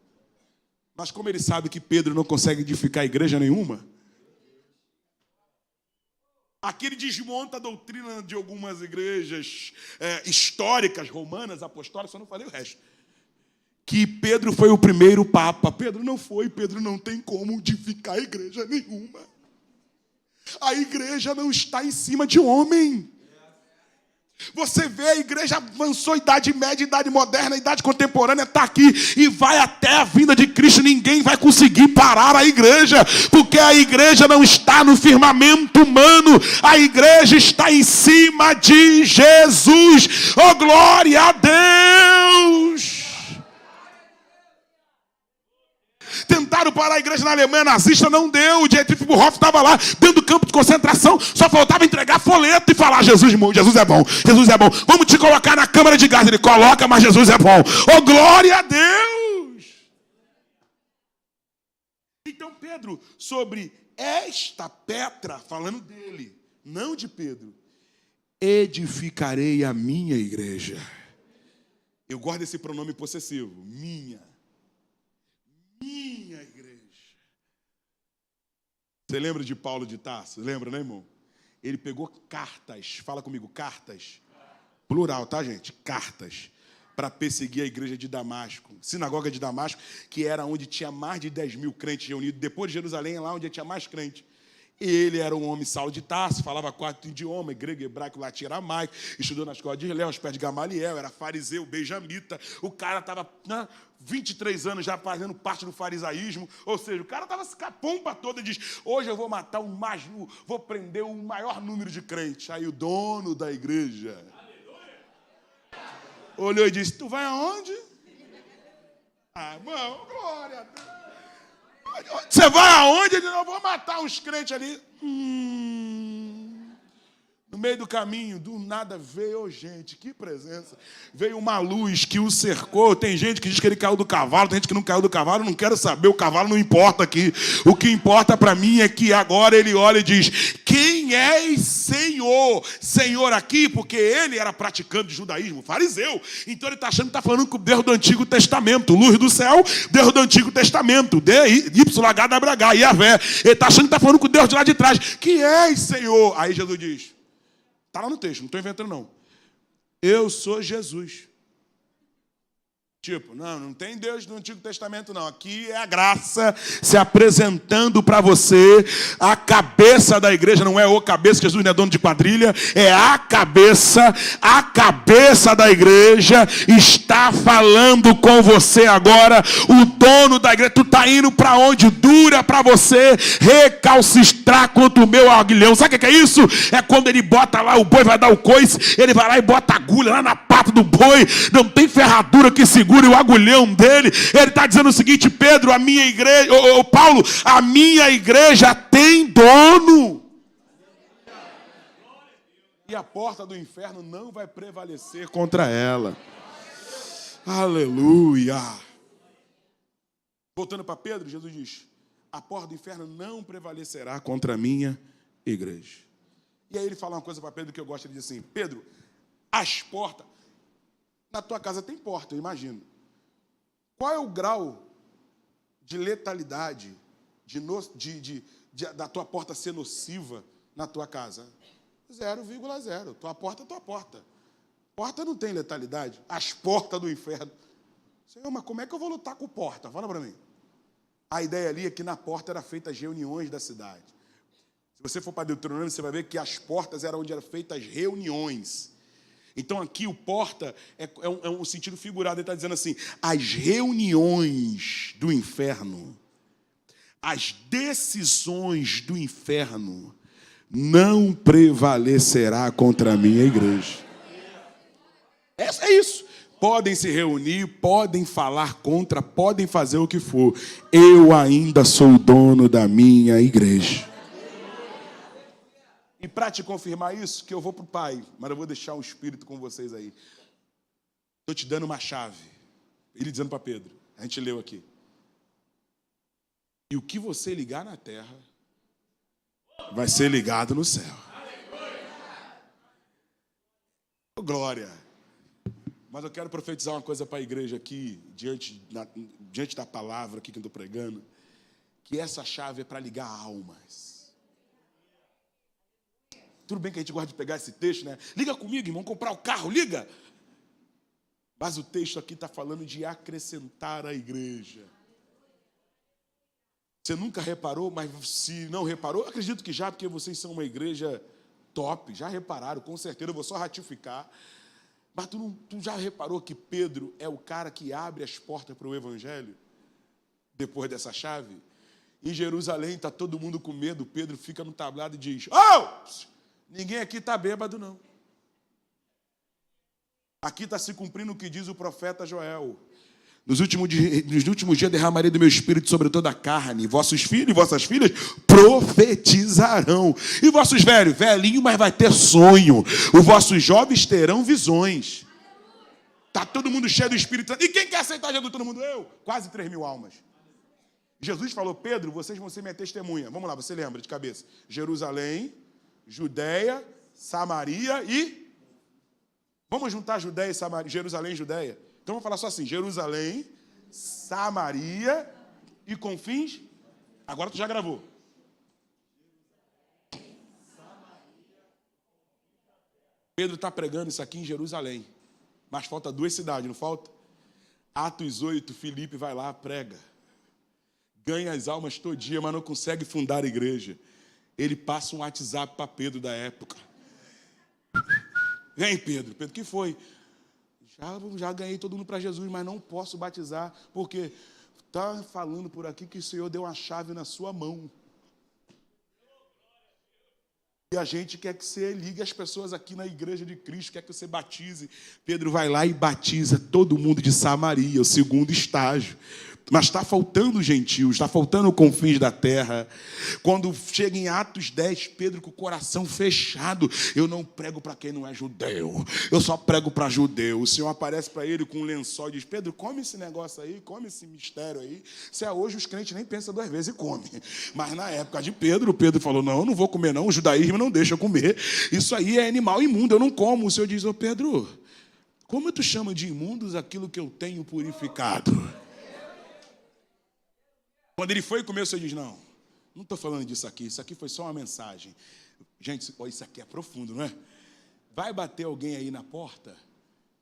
Mas como ele sabe que Pedro não consegue edificar igreja nenhuma, aqui ele desmonta a doutrina de algumas igrejas históricas, romanas, apostólicas, só não falei o resto. Que Pedro foi o primeiro papa. Pedro não foi, Pedro não tem como edificar igreja nenhuma. A igreja não está em cima de homem. Você vê, a igreja avançou, idade média, idade moderna, idade contemporânea, está aqui e vai até a vinda de Cristo. Ninguém vai conseguir parar a igreja, porque a igreja não está no firmamento humano, a igreja está em cima de Jesus. Oh, glória a Deus! Tentaram parar a igreja na Alemanha nazista, não deu. O Dietrich Bonhoeffer estava lá, dentro do campo de concentração, só faltava entregar folheto e falar, Jesus é bom, Jesus é bom. Vamos te colocar na câmara de gás. Ele coloca, mas Jesus é bom. Oh, glória a Deus! Então Pedro, sobre esta Petra, falando dele, não de Pedro, edificarei a minha igreja. Eu gosto desse pronome possessivo, minha igreja. Você lembra de Paulo de Tarso? Lembra, né, irmão? Ele pegou cartas, fala comigo, cartas. Plural, tá, gente? Cartas. Para perseguir a igreja de Damasco. Sinagoga de Damasco, que era onde tinha mais de 10 mil crentes reunidos. Depois de Jerusalém, lá onde tinha mais crentes. Ele era um homem Saulo de Tarso, falava 4 idiomas, grego, hebraico, latim, aramaico, estudou na escola de Israel, aos pés de Gamaliel, era fariseu, benjamita. O cara estava 23 anos já fazendo parte do farisaísmo, ou seja, o cara estava com a pompa toda e diz, hoje eu vou matar vou prender o maior número de crentes. Aí o dono da igreja olhou e disse, tu vai aonde? Ah, irmão, glória a Deus. Você vai aonde? Ele disse, eu vou matar uns crentes ali. No meio do caminho, do nada veio, gente, que presença. Veio uma luz que o cercou. Tem gente que diz que ele caiu do cavalo, tem gente que não caiu do cavalo. Não quero saber, o cavalo não importa aqui. O que importa para mim é que agora ele olha e diz, quem és Senhor? Senhor aqui, porque ele era praticante de judaísmo, fariseu. Então ele está achando que está falando com o Deus do Antigo Testamento. Luz do céu, Deus do Antigo Testamento. D-Y-H-W-H, Yahvé. Ele está achando que está falando com o Deus de lá de trás. Que és Senhor? Aí Jesus diz, está lá no texto, não estou inventando não. Eu sou Jesus. Tipo, não tem Deus no Antigo Testamento não. Aqui é a graça se apresentando para você. A cabeça da igreja não é o cabeça, Jesus não é dono de quadrilha. É a cabeça da igreja está falando com você agora. O dono da igreja, tu está indo para onde? Dura para você recalcistrar contra o meu aguilhão. Sabe o que é isso? É quando ele bota lá, o boi vai dar o coice, ele vai lá e bota a agulha lá na pata do boi. Não tem ferradura que segure o agulhão dele. Ele está dizendo o seguinte, Pedro, a minha igreja, Paulo, a minha igreja tem dono. E a porta do inferno não vai prevalecer contra ela. Aleluia. Voltando para Pedro, Jesus diz, a porta do inferno não prevalecerá contra a minha igreja. E aí ele fala uma coisa para Pedro que eu gosto, ele diz assim, Pedro, as portas, na tua casa tem porta, eu imagino. Qual é o grau de letalidade da tua porta ser nociva na tua casa? 0,0. Tua porta é tua porta. Porta não tem letalidade. As portas do inferno Senhor, mas como é que eu vou lutar com porta? Fala para mim. A ideia ali é que na porta eram feitas as reuniões da cidade. Se você for para Deuteronômio, você vai ver que as portas eram onde eram feitas as reuniões. Então aqui o porta é um sentido figurado. Ele está dizendo assim, as reuniões do inferno, as decisões do inferno não prevalecerá contra a minha igreja. É isso. Podem se reunir, podem falar contra, podem fazer o que for. Eu ainda sou o dono da minha igreja. E para te confirmar isso, que eu vou para o Pai, mas eu vou deixar o Espírito com vocês aí. Estou te dando uma chave. Ele dizendo para Pedro, a gente leu aqui. E o que você ligar na terra, vai ser ligado no céu. Oh, glória. Mas eu quero profetizar uma coisa para a igreja aqui, diante da palavra aqui que eu estou pregando, que essa chave é para ligar almas. Tudo bem que a gente gosta de pegar esse texto, né? Liga comigo, irmão, comprar o carro, liga. Mas o texto aqui está falando de acrescentar a igreja. Você nunca reparou, mas se não reparou, acredito que já, porque vocês são uma igreja top, já repararam, com certeza, eu vou só ratificar. Mas tu já reparou que Pedro é o cara que abre as portas para o evangelho? Depois dessa chave? Em Jerusalém está todo mundo com medo, Pedro fica no tablado e diz, ninguém aqui está bêbado não. Aqui está se cumprindo o que diz o profeta Joel. Nos últimos dias derramarei do meu espírito sobre toda a carne. Vossos filhos e vossas filhas profetizarão. E vossos velhinhos, mas vai ter sonho. Os vossos jovens terão visões. Está todo mundo cheio do Espírito Santo. E quem quer aceitar Jesus? Todo mundo? Eu. Quase 3.000 almas. Jesus falou, Pedro, vocês vão ser minha testemunha. Vamos lá, você lembra de cabeça. Jerusalém, Judeia, Samaria e... Vamos juntar Judeia e Samaria, Jerusalém e Judeia. Então vamos falar só assim, Jerusalém, Samaria e confins. Agora tu já gravou. Pedro está pregando isso aqui em Jerusalém. Mas falta 2 cidades, não falta? Atos 8, Filipe vai lá, prega. Ganha as almas todo dia, mas não consegue fundar a igreja. Ele passa um WhatsApp para Pedro da época. Vem, Pedro. Pedro, o que foi? Já ganhei todo mundo para Jesus, mas não posso batizar, porque está falando por aqui que o Senhor deu uma chave na sua mão. E a gente quer que você ligue as pessoas aqui na igreja de Cristo, quer que você batize. Pedro vai lá e batiza todo mundo de Samaria, o segundo estágio. Mas está faltando gentios, está faltando confins da terra. Quando chega em Atos 10, Pedro com o coração fechado. Eu não prego para quem não é judeu. Eu só prego para judeu. O Senhor aparece para ele com um lençol e diz, Pedro, come esse negócio aí, come esse mistério aí. Se é hoje, os crentes nem pensam 2 vezes e comem. Mas na época de Pedro, Pedro falou, não, eu não vou comer não, o judaísmo não deixa eu comer. Isso aí é animal imundo, eu não como. O Senhor diz, Pedro, como tu chama de imundos aquilo que eu tenho purificado? Quando ele foi comer, o Senhor diz, não estou falando disso aqui, isso aqui foi só uma mensagem. Gente, isso aqui é profundo, não é? Vai bater alguém aí na porta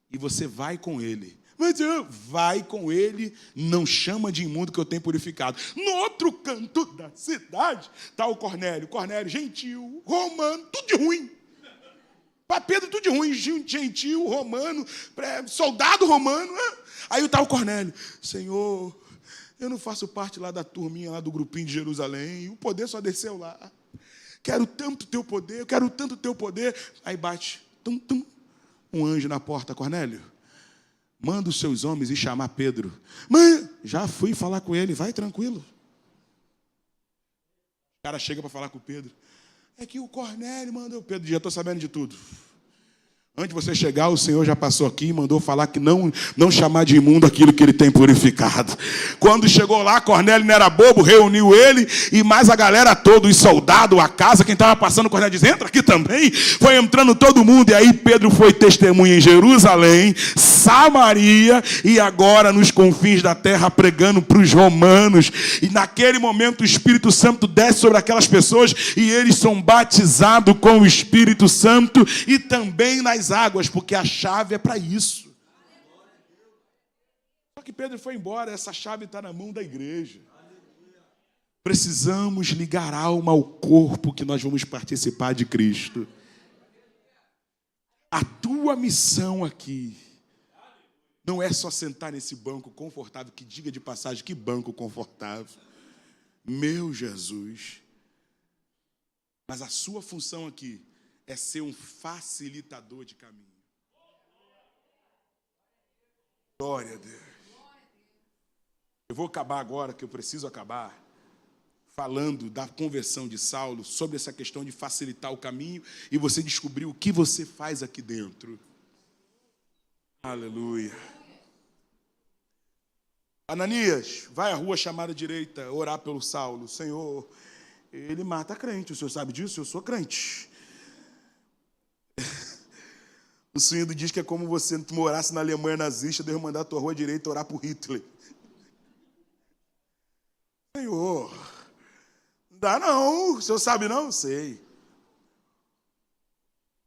e você vai com ele. Mas vai com ele, não chama de imundo que eu tenho purificado. No outro canto da cidade está o Cornélio. Cornélio, gentil, romano, tudo de ruim. Para Pedro, tudo de ruim, gentil, romano, soldado romano. Aí está o Cornélio, Senhor... Eu não faço parte lá da turminha, lá do grupinho de Jerusalém. O poder só desceu lá. Quero tanto teu poder, eu quero tanto teu poder. Aí bate, um anjo na porta, Cornélio. Manda os seus homens ir chamar Pedro. Mãe, já fui falar com ele, vai tranquilo. O cara chega para falar com o Pedro. É que o Cornélio mandou. Pedro, já estou sabendo de tudo. Antes de você chegar, o Senhor já passou aqui e mandou falar que não chamar de imundo aquilo que ele tem purificado. Quando chegou lá, Cornélio não era bobo, reuniu ele e mais a galera toda, os soldados, a casa, quem estava passando, Cornélio diz, entra aqui também. Foi entrando todo mundo e aí Pedro foi testemunha em Jerusalém, Samaria e agora nos confins da terra pregando para os romanos. E naquele momento o Espírito Santo desce sobre aquelas pessoas e eles são batizados com o Espírito Santo e também nas águas, porque a chave é para isso. Só que Pedro foi embora, essa chave está na mão da igreja. Precisamos ligar a alma ao corpo que nós vamos participar de Cristo. A tua missão aqui não é só sentar nesse banco confortável, que diga de passagem, que banco confortável. Meu Jesus. Mas a sua função aqui é ser um facilitador de caminho. Glória a Deus. Eu vou acabar agora, que eu preciso acabar, falando da conversão de Saulo, sobre essa questão de facilitar o caminho e você descobrir o que você faz aqui dentro. Aleluia. Ananias, vai à rua chamada direita, orar pelo Saulo. Senhor, ele mata crente, o senhor sabe disso? Eu sou crente. O suíno diz que é como você morasse na Alemanha nazista, Deus mandar a tua rua direita orar por Hitler. Senhor, não dá não, o senhor sabe não? Sei.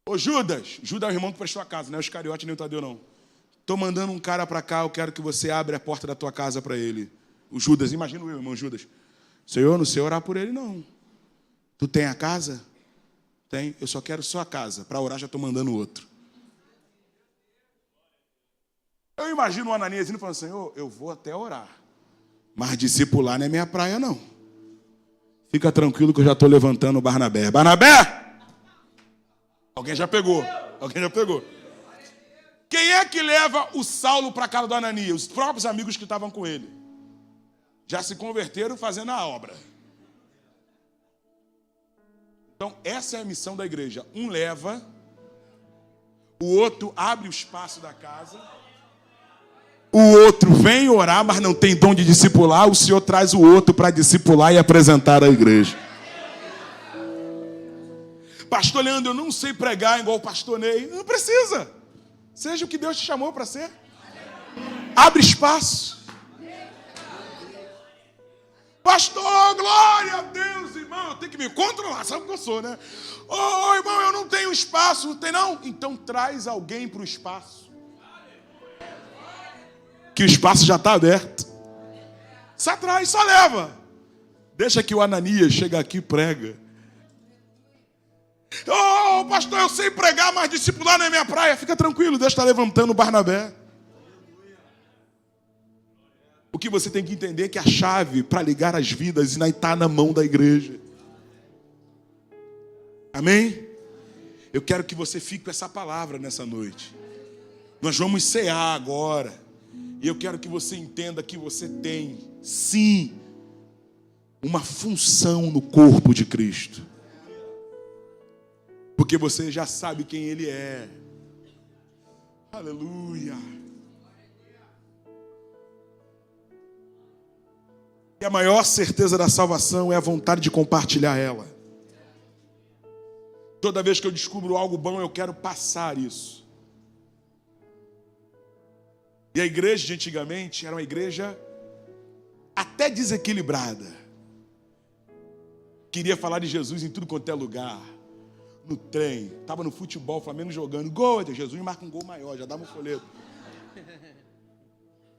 Ô Judas é o irmão que prestou a casa, não é o Iscariote nem o Tadeu não. Estou mandando um cara para cá, eu quero que você abra a porta da tua casa para ele. O Judas, imagina o meu irmão Judas. Senhor, não sei orar por ele não. Tu tem a casa? Tem, eu só quero só a casa. Para orar já estou mandando outro. Eu imagino o Ananias indo falando, Senhor, eu vou até orar. Mas discipular não é minha praia não. Fica tranquilo que eu já estou levantando o Barnabé. Barnabé! Alguém já pegou. Quem é que leva o Saulo para a casa do Ananias? Os próprios amigos que estavam com ele. Já se converteram fazendo a obra. Então, essa é a missão da igreja. Um leva, o outro abre o espaço da casa, o outro vem orar, mas não tem dom de discipular, o Senhor traz o outro para discipular e apresentar a igreja. Pastor Leandro, eu não sei pregar igual o pastor Ney. Não precisa. Seja o que Deus te chamou para ser. Abre espaço. Pastor, glória a Deus, irmão. Eu tenho que me controlar, sabe o que eu sou, né? Ô, irmão, eu não tenho espaço. Não tem não? Então traz alguém para o espaço. Que o espaço já está aberto. Só traz, só leva. Deixa que o Ananias chega aqui e prega. Ô, pastor, eu sei pregar, mas discipular não é minha praia. Fica tranquilo, Deus está levantando o Barnabé. O que você tem que entender é que a chave para ligar as vidas está na mão da igreja. Amém? Eu quero que você fique com essa palavra nessa noite. Nós vamos cear agora. E eu quero que você entenda que você tem, sim, uma função no corpo de Cristo. Porque você já sabe quem Ele é. Aleluia. E a maior certeza da salvação é a vontade de compartilhar ela. Toda vez que eu descubro algo bom, eu quero passar isso. E a igreja de antigamente era uma igreja até desequilibrada. Queria falar de Jesus em tudo quanto é lugar. No trem, estava no futebol, o Flamengo jogando. Gol, Jesus marca um gol maior, já dava um folheto.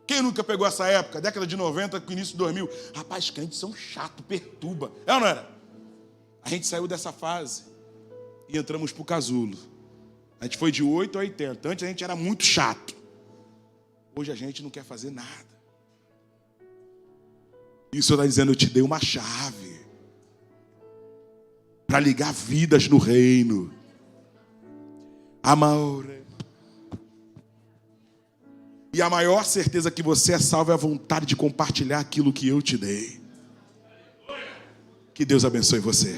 Quem nunca pegou essa época, década de 90, com início de 2000? Rapaz, crentes são chatos, perturba. É ou não era? A gente saiu dessa fase e entramos pro casulo. A gente foi de 8 a 80. Antes a gente era muito chato. Hoje a gente não quer fazer nada. E o Senhor está dizendo, eu te dei uma chave para ligar vidas no reino. Amore. E a maior certeza que você é salvo é a vontade de compartilhar aquilo que eu te dei. Que Deus abençoe você.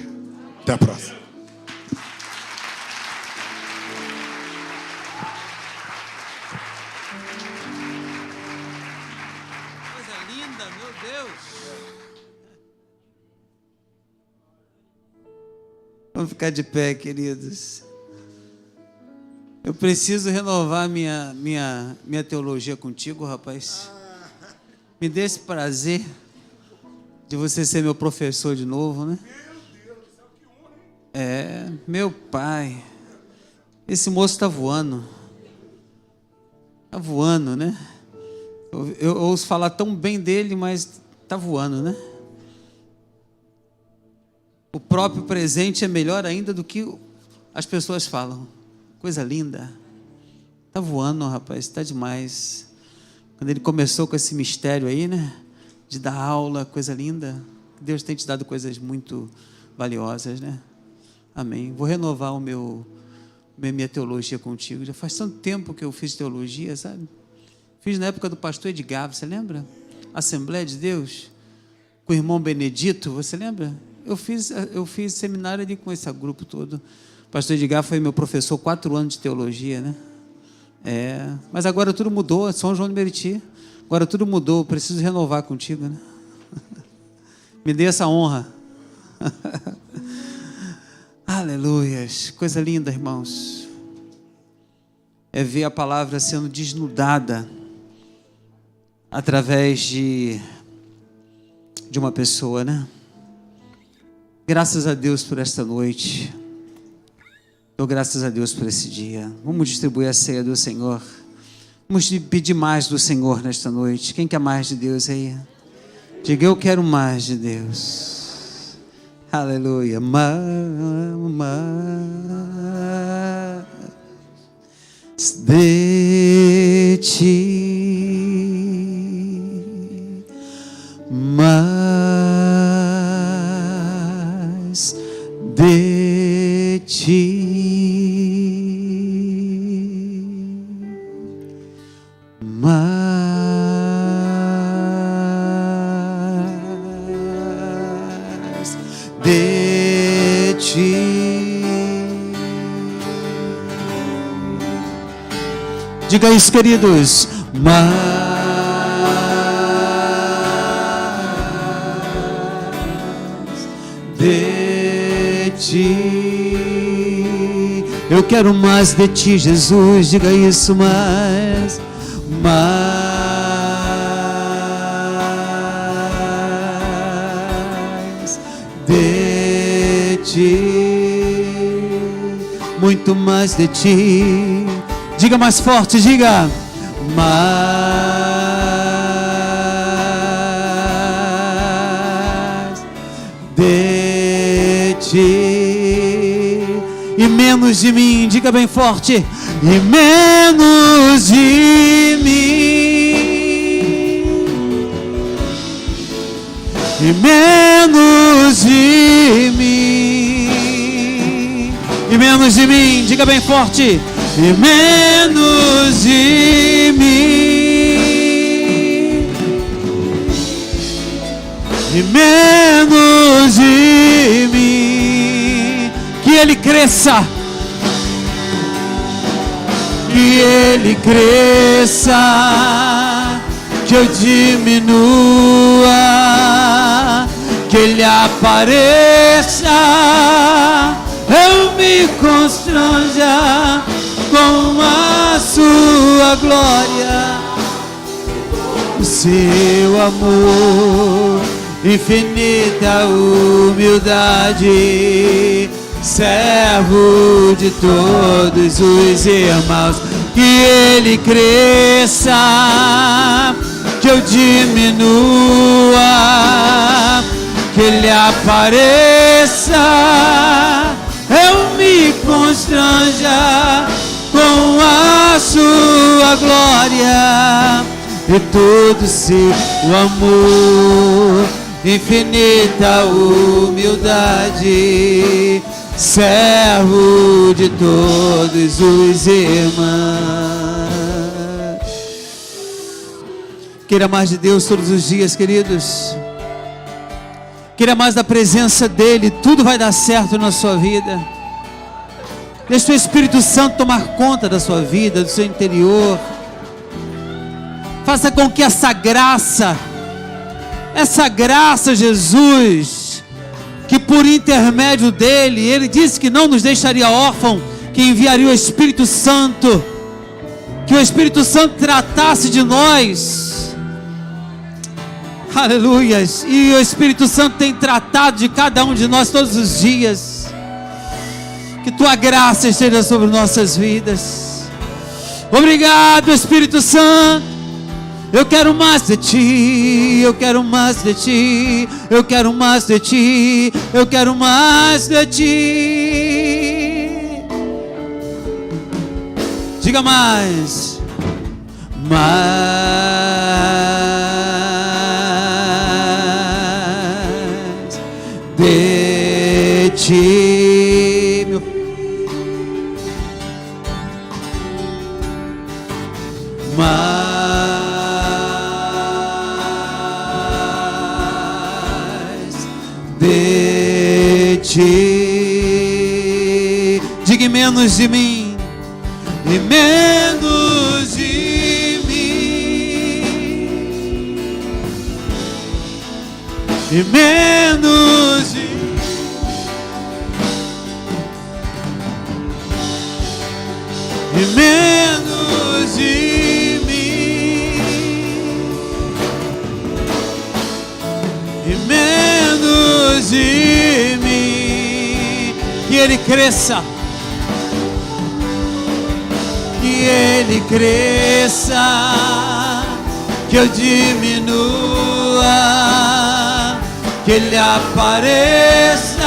Até a próxima. Coisa linda, meu Deus. Vamos ficar de pé, queridos. Eu preciso renovar minha teologia contigo, rapaz. Me dê esse prazer de você ser meu professor de novo, né? É, meu pai. Esse moço está voando. Está voando, né? Eu ouço falar tão bem dele, mas está voando, né? O próprio presente é melhor ainda do que as pessoas falam. Coisa linda. Está voando, rapaz, está demais. Quando ele começou com esse mistério aí, né? De dar aula, coisa linda. Deus tem te dado coisas muito valiosas, né? Amém. Vou renovar minha teologia contigo. Já faz tanto tempo que eu fiz teologia, sabe? Fiz na época do pastor Edgar, você lembra? Assembleia de Deus, com o irmão Benedito, você lembra? Eu fiz seminário ali com esse grupo todo. O pastor Edgar foi meu professor 4 anos de teologia, né? Mas agora tudo mudou, São João de Meriti. Agora tudo mudou, eu preciso renovar contigo, né? Me dê essa honra. Aleluias, coisa linda, irmãos. É ver a palavra sendo desnudada através de uma pessoa, né? Graças a Deus por esta noite. Dou graças a Deus por esse dia. Vamos distribuir a ceia do Senhor. Vamos pedir mais do Senhor nesta noite. Quem quer mais de Deus aí? Diga, eu quero mais de Deus. Aleluia. Mais de ti. Mais de ti. Mais de ti. Diga isso, queridos. Mais de ti. Eu quero mais de ti, Jesus. Diga isso, mais de ti, muito mais de ti. Diga mais forte, diga mais de ti e menos de mim. Diga bem forte, e menos de mim, e menos de mim, e menos de mim. Diga bem forte, e menos de mim, e menos de mim. Que ele cresça, que ele cresça, que eu diminua, que ele apareça, eu me constranja com a sua glória, o seu amor, infinita humildade, servo de todos os irmãos. Que ele cresça, que eu diminua, que ele apareça, eu me constranja com a sua glória e todo seu amor, infinita humildade, servo de todos os irmãos. Queira mais de Deus todos os dias, queridos. Queira mais da presença dEle, tudo vai dar certo na sua vida. Deixe o Espírito Santo tomar conta da sua vida, do seu interior. Faça com que essa graça, Jesus, que por intermédio dEle, Ele disse que não nos deixaria órfão, que enviaria o Espírito Santo, que o Espírito Santo tratasse de nós. Aleluias. E o Espírito Santo tem tratado de cada um de nós todos os dias. Que tua graça esteja sobre nossas vidas. Obrigado, Espírito Santo. Eu quero mais de ti, eu quero mais de ti, eu quero mais de ti, eu quero mais de ti. Diga mais. Mais de ti, meu filho. Mais de ti. Diga menos de mim e menos de mim e menos de e menos de mim e menos de mim. Que ele cresça, que ele cresça, que eu diminua, que ele apareça,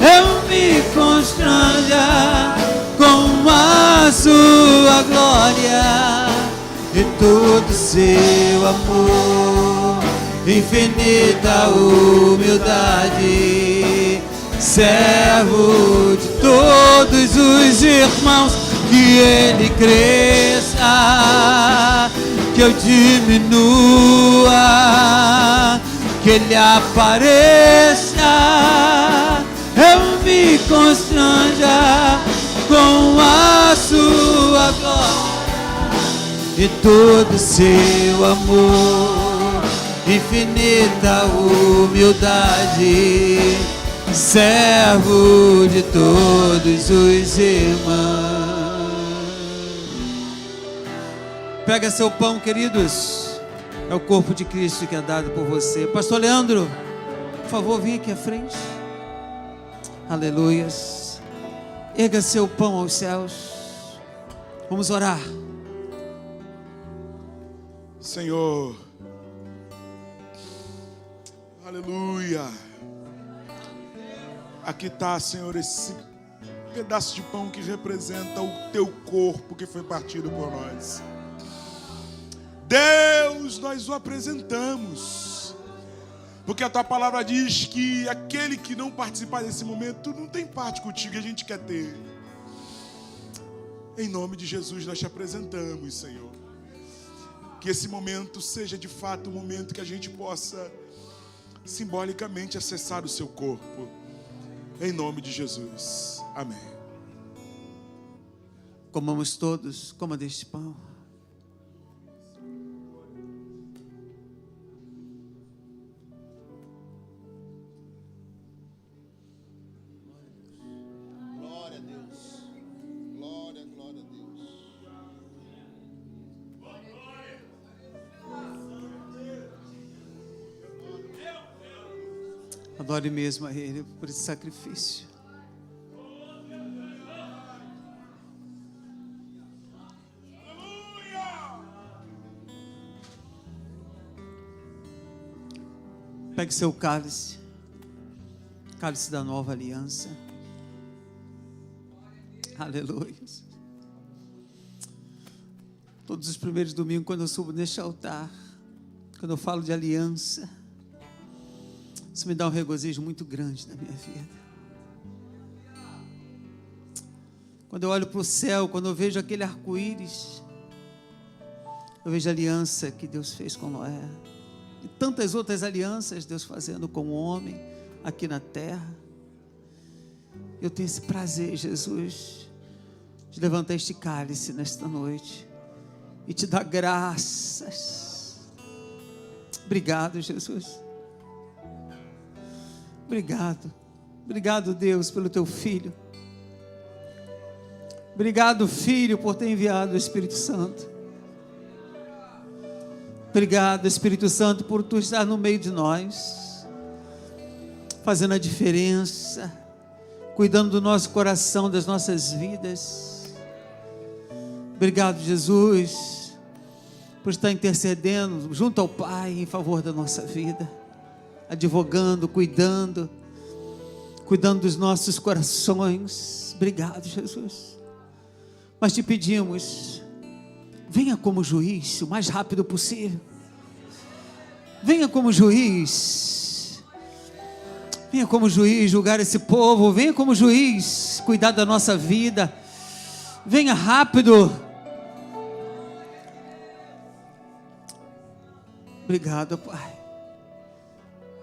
eu me constranja com a sua glória e todo seu amor, infinita humildade, servo de todos os irmãos. Que ele cresça, que eu diminua, que ele apareça, eu me constranja com a sua glória e todo seu amor, infinita humildade, servo de todos os irmãos. Pega seu pão, queridos. É o corpo de Cristo que é dado por você. Pastor Leandro, por favor, vem aqui à frente. Aleluias. Erga seu pão aos céus. Vamos orar. Senhor, aleluia. Aqui está, Senhor, esse pedaço de pão que representa o teu corpo que foi partido por nós. Deus, nós o apresentamos, porque a tua palavra diz que aquele que não participar desse momento não tem parte contigo, e a gente quer ter. Em nome de Jesus nós te apresentamos, Senhor. Que esse momento seja de fato um momento que a gente possa simbolicamente acessar o seu corpo. Em nome de Jesus. Amém. Comamos todos, coma deste pão. Glória a Deus. Glória, glória a Deus. Adore mesmo a Ele por esse sacrifício. Pegue seu cálice, cálice da nova aliança. Aleluia. Todos os primeiros domingos, quando eu subo neste altar, quando eu falo de aliança, isso me dá um regozijo muito grande na minha vida. Quando eu olho para o céu, quando eu vejo aquele arco-íris, eu vejo a aliança que Deus fez com Noé. E tantas outras alianças Deus fazendo com o homem aqui na terra. Eu tenho esse prazer, Jesus, de levantar este cálice nesta noite e te dar graças. Obrigado, Jesus. Obrigado. Obrigado, Deus, pelo teu Filho. Obrigado, Filho, por ter enviado o Espírito Santo. Obrigado, Espírito Santo, por tu estar no meio de nós, fazendo a diferença, cuidando do nosso coração, das nossas vidas. Obrigado, Jesus, por estar intercedendo junto ao Pai em favor da nossa vida, advogando, cuidando dos nossos corações. Obrigado, Jesus. Mas te pedimos, venha como juiz o mais rápido possível. Venha como juiz. Venha como juiz julgar esse povo. Venha como juiz cuidar da nossa vida. Venha rápido. Obrigado, Pai.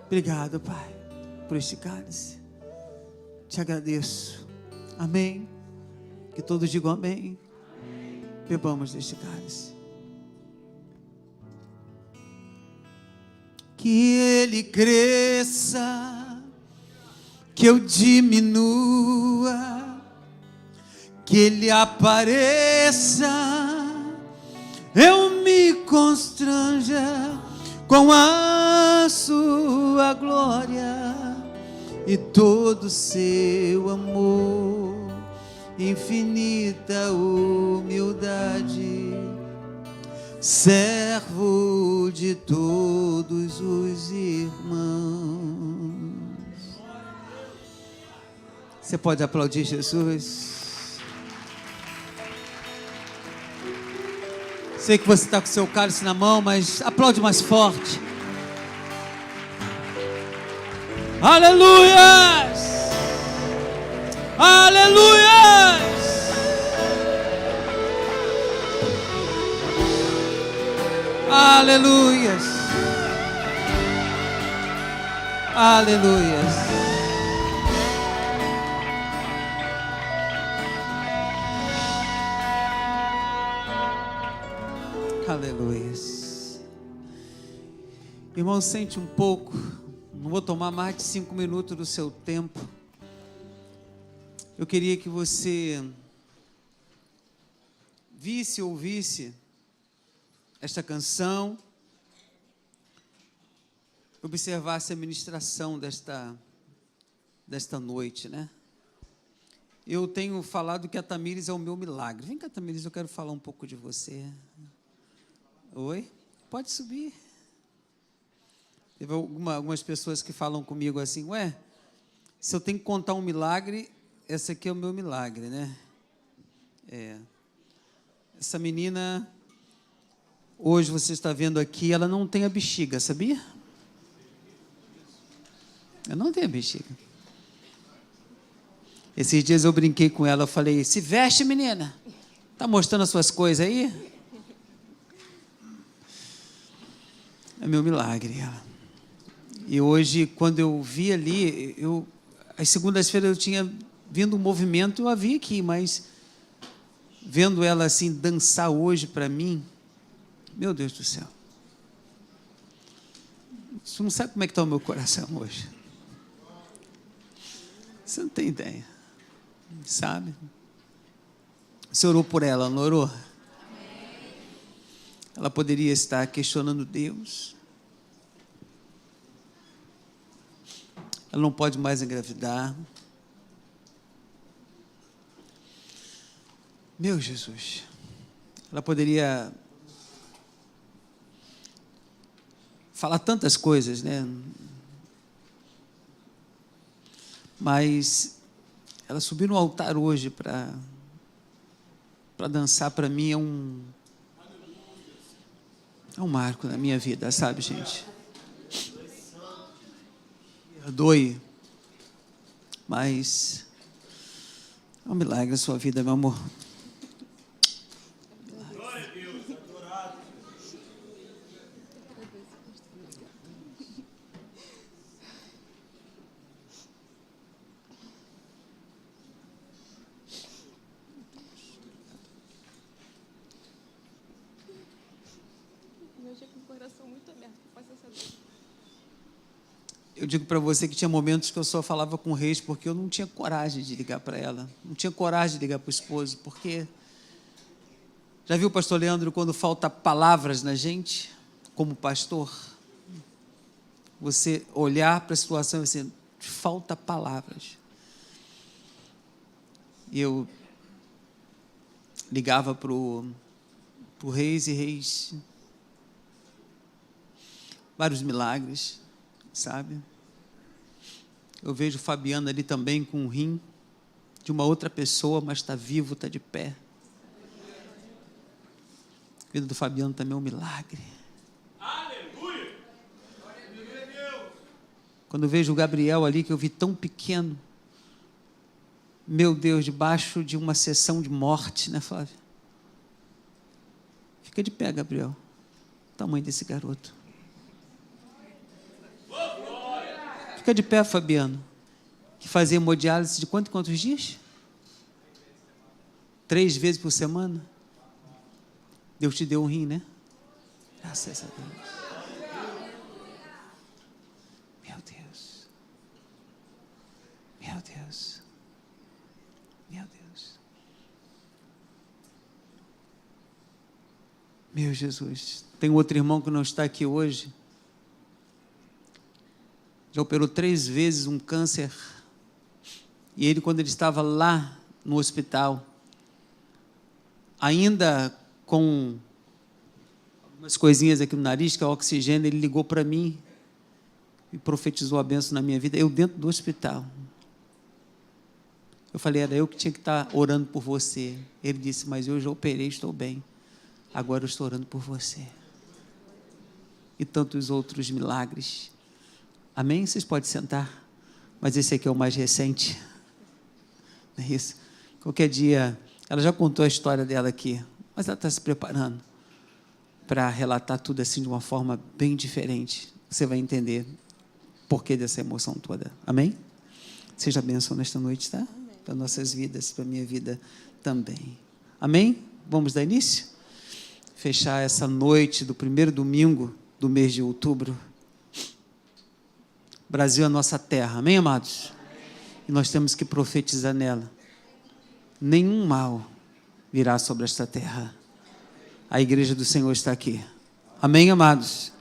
Obrigado, Pai, por este cálice. Te agradeço. Amém. Que todos digam amém. Bebamos deste cálice. Que ele cresça, que eu diminua, que ele apareça, eu me constranja com a sua glória e todo seu amor, infinita humildade, servo de todos os irmãos. Você pode aplaudir Jesus? Sei que você está com o seu cálice na mão, mas aplaude mais forte. Aleluias! Aleluias! Aleluias! Aleluias! Aleluias! Irmão, sente um pouco. Não vou tomar mais de 5 minutos do seu tempo. Eu queria que você visse, ouvisse esta canção, observasse a ministração desta noite, né? Eu tenho falado que a Tamires é o meu milagre. Vem cá, Tamires, eu quero falar um pouco de você. Oi? Pode subir. Teve algumas pessoas que falam comigo assim, ué, se eu tenho que contar um milagre, esse aqui é o meu milagre, né? Essa menina, hoje você está vendo aqui, ela não tem a bexiga, sabia? Ela não tem a bexiga. Esses dias eu brinquei com ela, eu falei, se veste, menina. Tá mostrando as suas coisas aí? É meu milagre, ela. E hoje, quando eu vi ali, às segundas-feiras eu tinha vindo um movimento, eu a vi aqui, mas vendo ela assim dançar hoje para mim, meu Deus do céu. Você não sabe como é que está o meu coração hoje. Você não tem ideia. Sabe? Você orou por ela, não orou? Ela poderia estar questionando Deus. Ela não pode mais engravidar. Meu Jesus. Ela poderia falar tantas coisas, né? Mas ela subiu no altar hoje para dançar, para mim é um marco na minha vida, sabe, gente? Perdoe, mas é um milagre a sua vida, meu amor. Glória a Deus, adorado. Eu já com o coração muito aberto para fazer essa dor. Eu digo para você que tinha momentos que eu só falava com o Reis porque eu não tinha coragem de ligar para ela, não tinha coragem de ligar para o esposo, porque já viu, pastor Leandro, quando falta palavras na gente, como pastor, você olhar para a situação e assim, falta palavras. E eu ligava para o Reis e Reis vários milagres, sabe? Eu vejo o Fabiano ali também com um rim de uma outra pessoa, mas está vivo, está de pé. A vida do Fabiano também é um milagre. Aleluia! Quando eu vejo o Gabriel ali, que eu vi tão pequeno, meu Deus, debaixo de uma sessão de morte, né, Flávia? Fica de pé, Gabriel. O tamanho desse garoto. Fica de pé, Fabiano. Que fazia hemodiálise de quantos dias? 3 vezes por semana? Deus te deu um rim, né? Graças a Deus. Meu Deus. Meu Deus. Meu Deus. Meu Jesus. Tem outro irmão que não está aqui hoje. Já operou 3 vezes um câncer. E ele, quando ele estava lá no hospital, ainda com umas coisinhas aqui no nariz, que é o oxigênio, ele ligou para mim e profetizou a bênção na minha vida, eu dentro do hospital. Eu falei, era eu que tinha que estar orando por você. Ele disse, mas eu já operei, estou bem. Agora eu estou orando por você. E tantos outros milagres. Amém? Vocês podem sentar. Mas esse aqui é o mais recente. Não é isso? Qualquer dia, ela já contou a história dela aqui, mas ela está se preparando para relatar tudo assim de uma forma bem diferente. Você vai entender o porquê dessa emoção toda. Amém? Seja bênção nesta noite, tá? Para nossas vidas, para a minha vida também. Amém? Vamos dar início? Fechar essa noite do primeiro domingo do mês de outubro. Brasil é a nossa terra. Amém, amados? E nós temos que profetizar nela. Nenhum mal virá sobre esta terra. A igreja do Senhor está aqui. Amém, amados?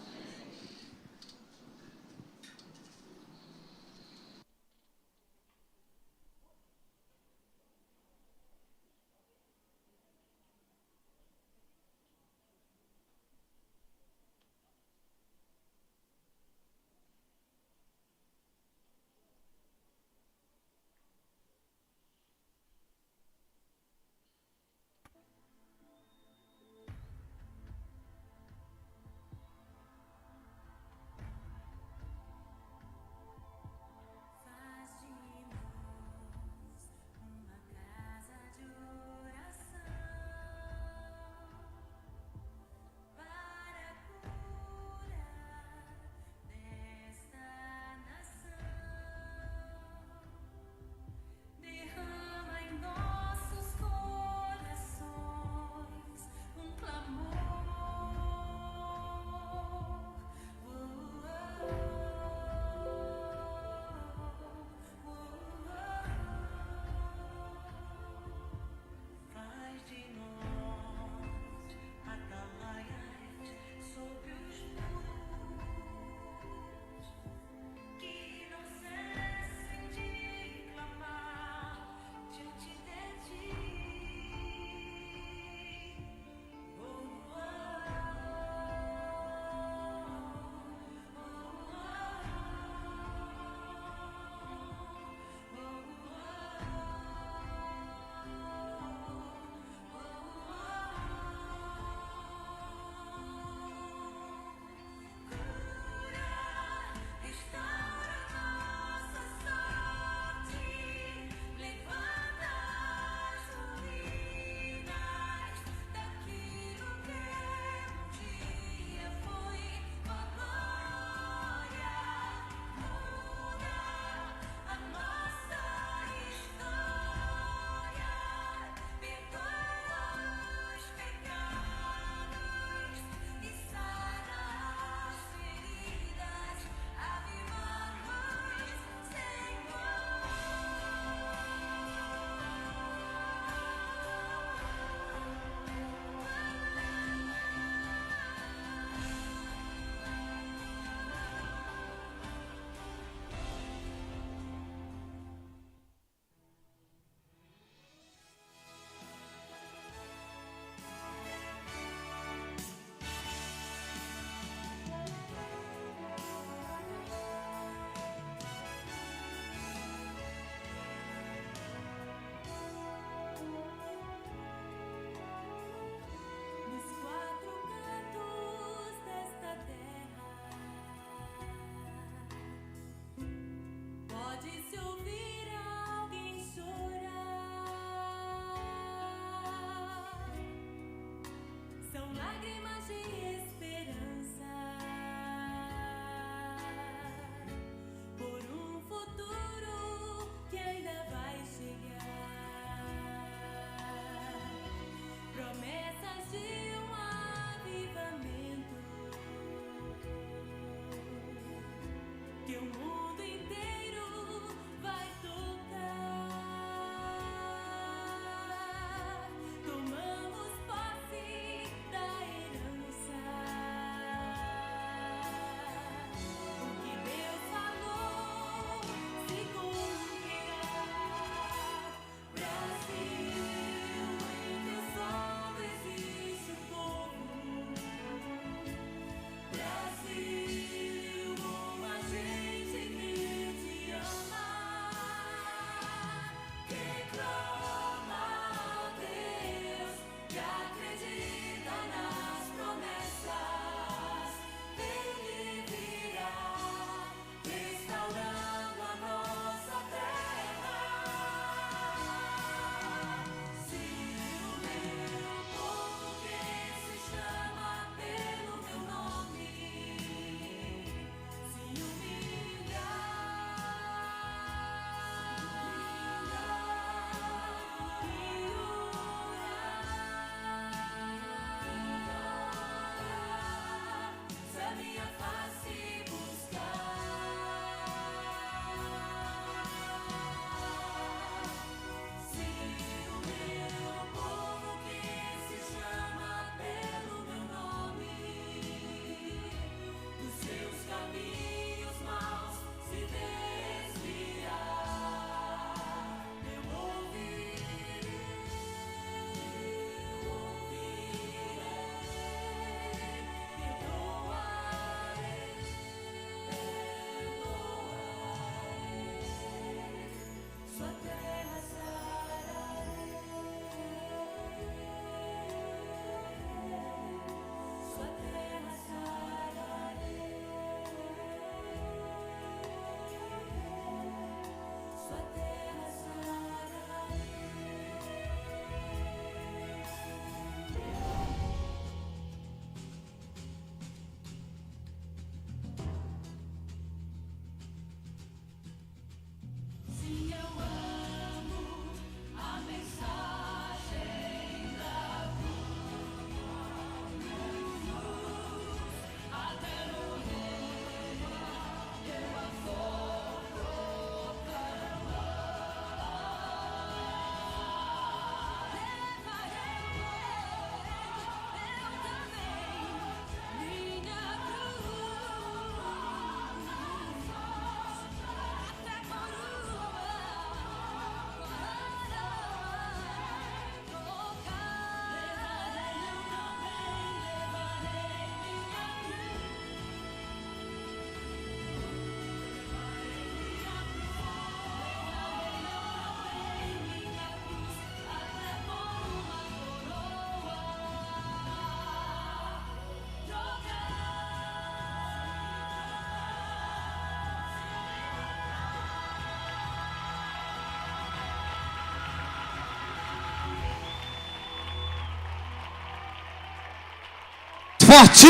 minha face buscar. Se o meu povo que se chama pelo meu nome, dos seus caminhos maus se desviar, eu ouvirei, sua terra sararei, sua terra sararei, sua terra sararei. Se eu amo a mensagem da cruz, até morrer eu a vou proclamar. Levarei eu também minha cruz, até Forte!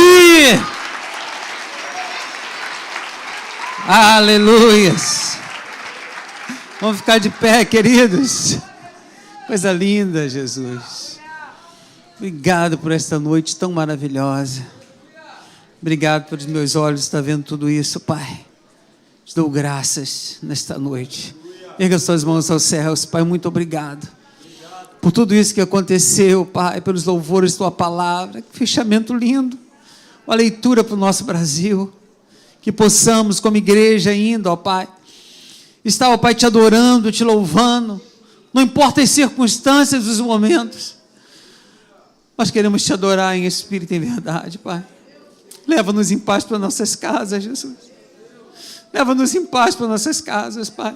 Aleluias! Vamos ficar de pé, queridos. Coisa linda, Jesus. Obrigado por esta noite tão maravilhosa. Obrigado pelos meus olhos estar vendo tudo isso, Pai. Te dou graças nesta noite. Erga suas mãos aos céus, Pai. Muito obrigado por tudo isso que aconteceu, Pai, pelos louvores da Tua palavra. Que fechamento lindo. Uma leitura para o nosso Brasil. Que possamos, como igreja ainda, ó Pai, estar, ó Pai, Te adorando, Te louvando. Não importa as circunstâncias, os momentos. Nós queremos Te adorar em espírito e em verdade, Pai. Leva-nos em paz para nossas casas, Jesus. Leva-nos em paz para nossas casas, Pai.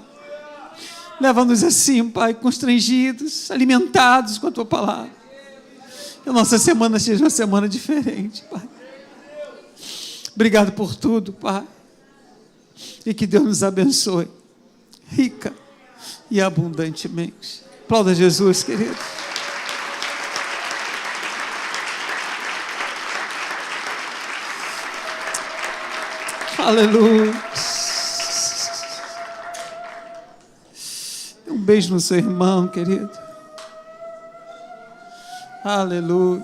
Leva-nos assim, Pai, constrangidos, alimentados com a Tua palavra. Que a nossa semana seja uma semana diferente, Pai. Obrigado por tudo, Pai. E que Deus nos abençoe, rica e abundantemente. Aplauda Jesus, querido. Aleluia. Um beijo no seu irmão, querido. Aleluia.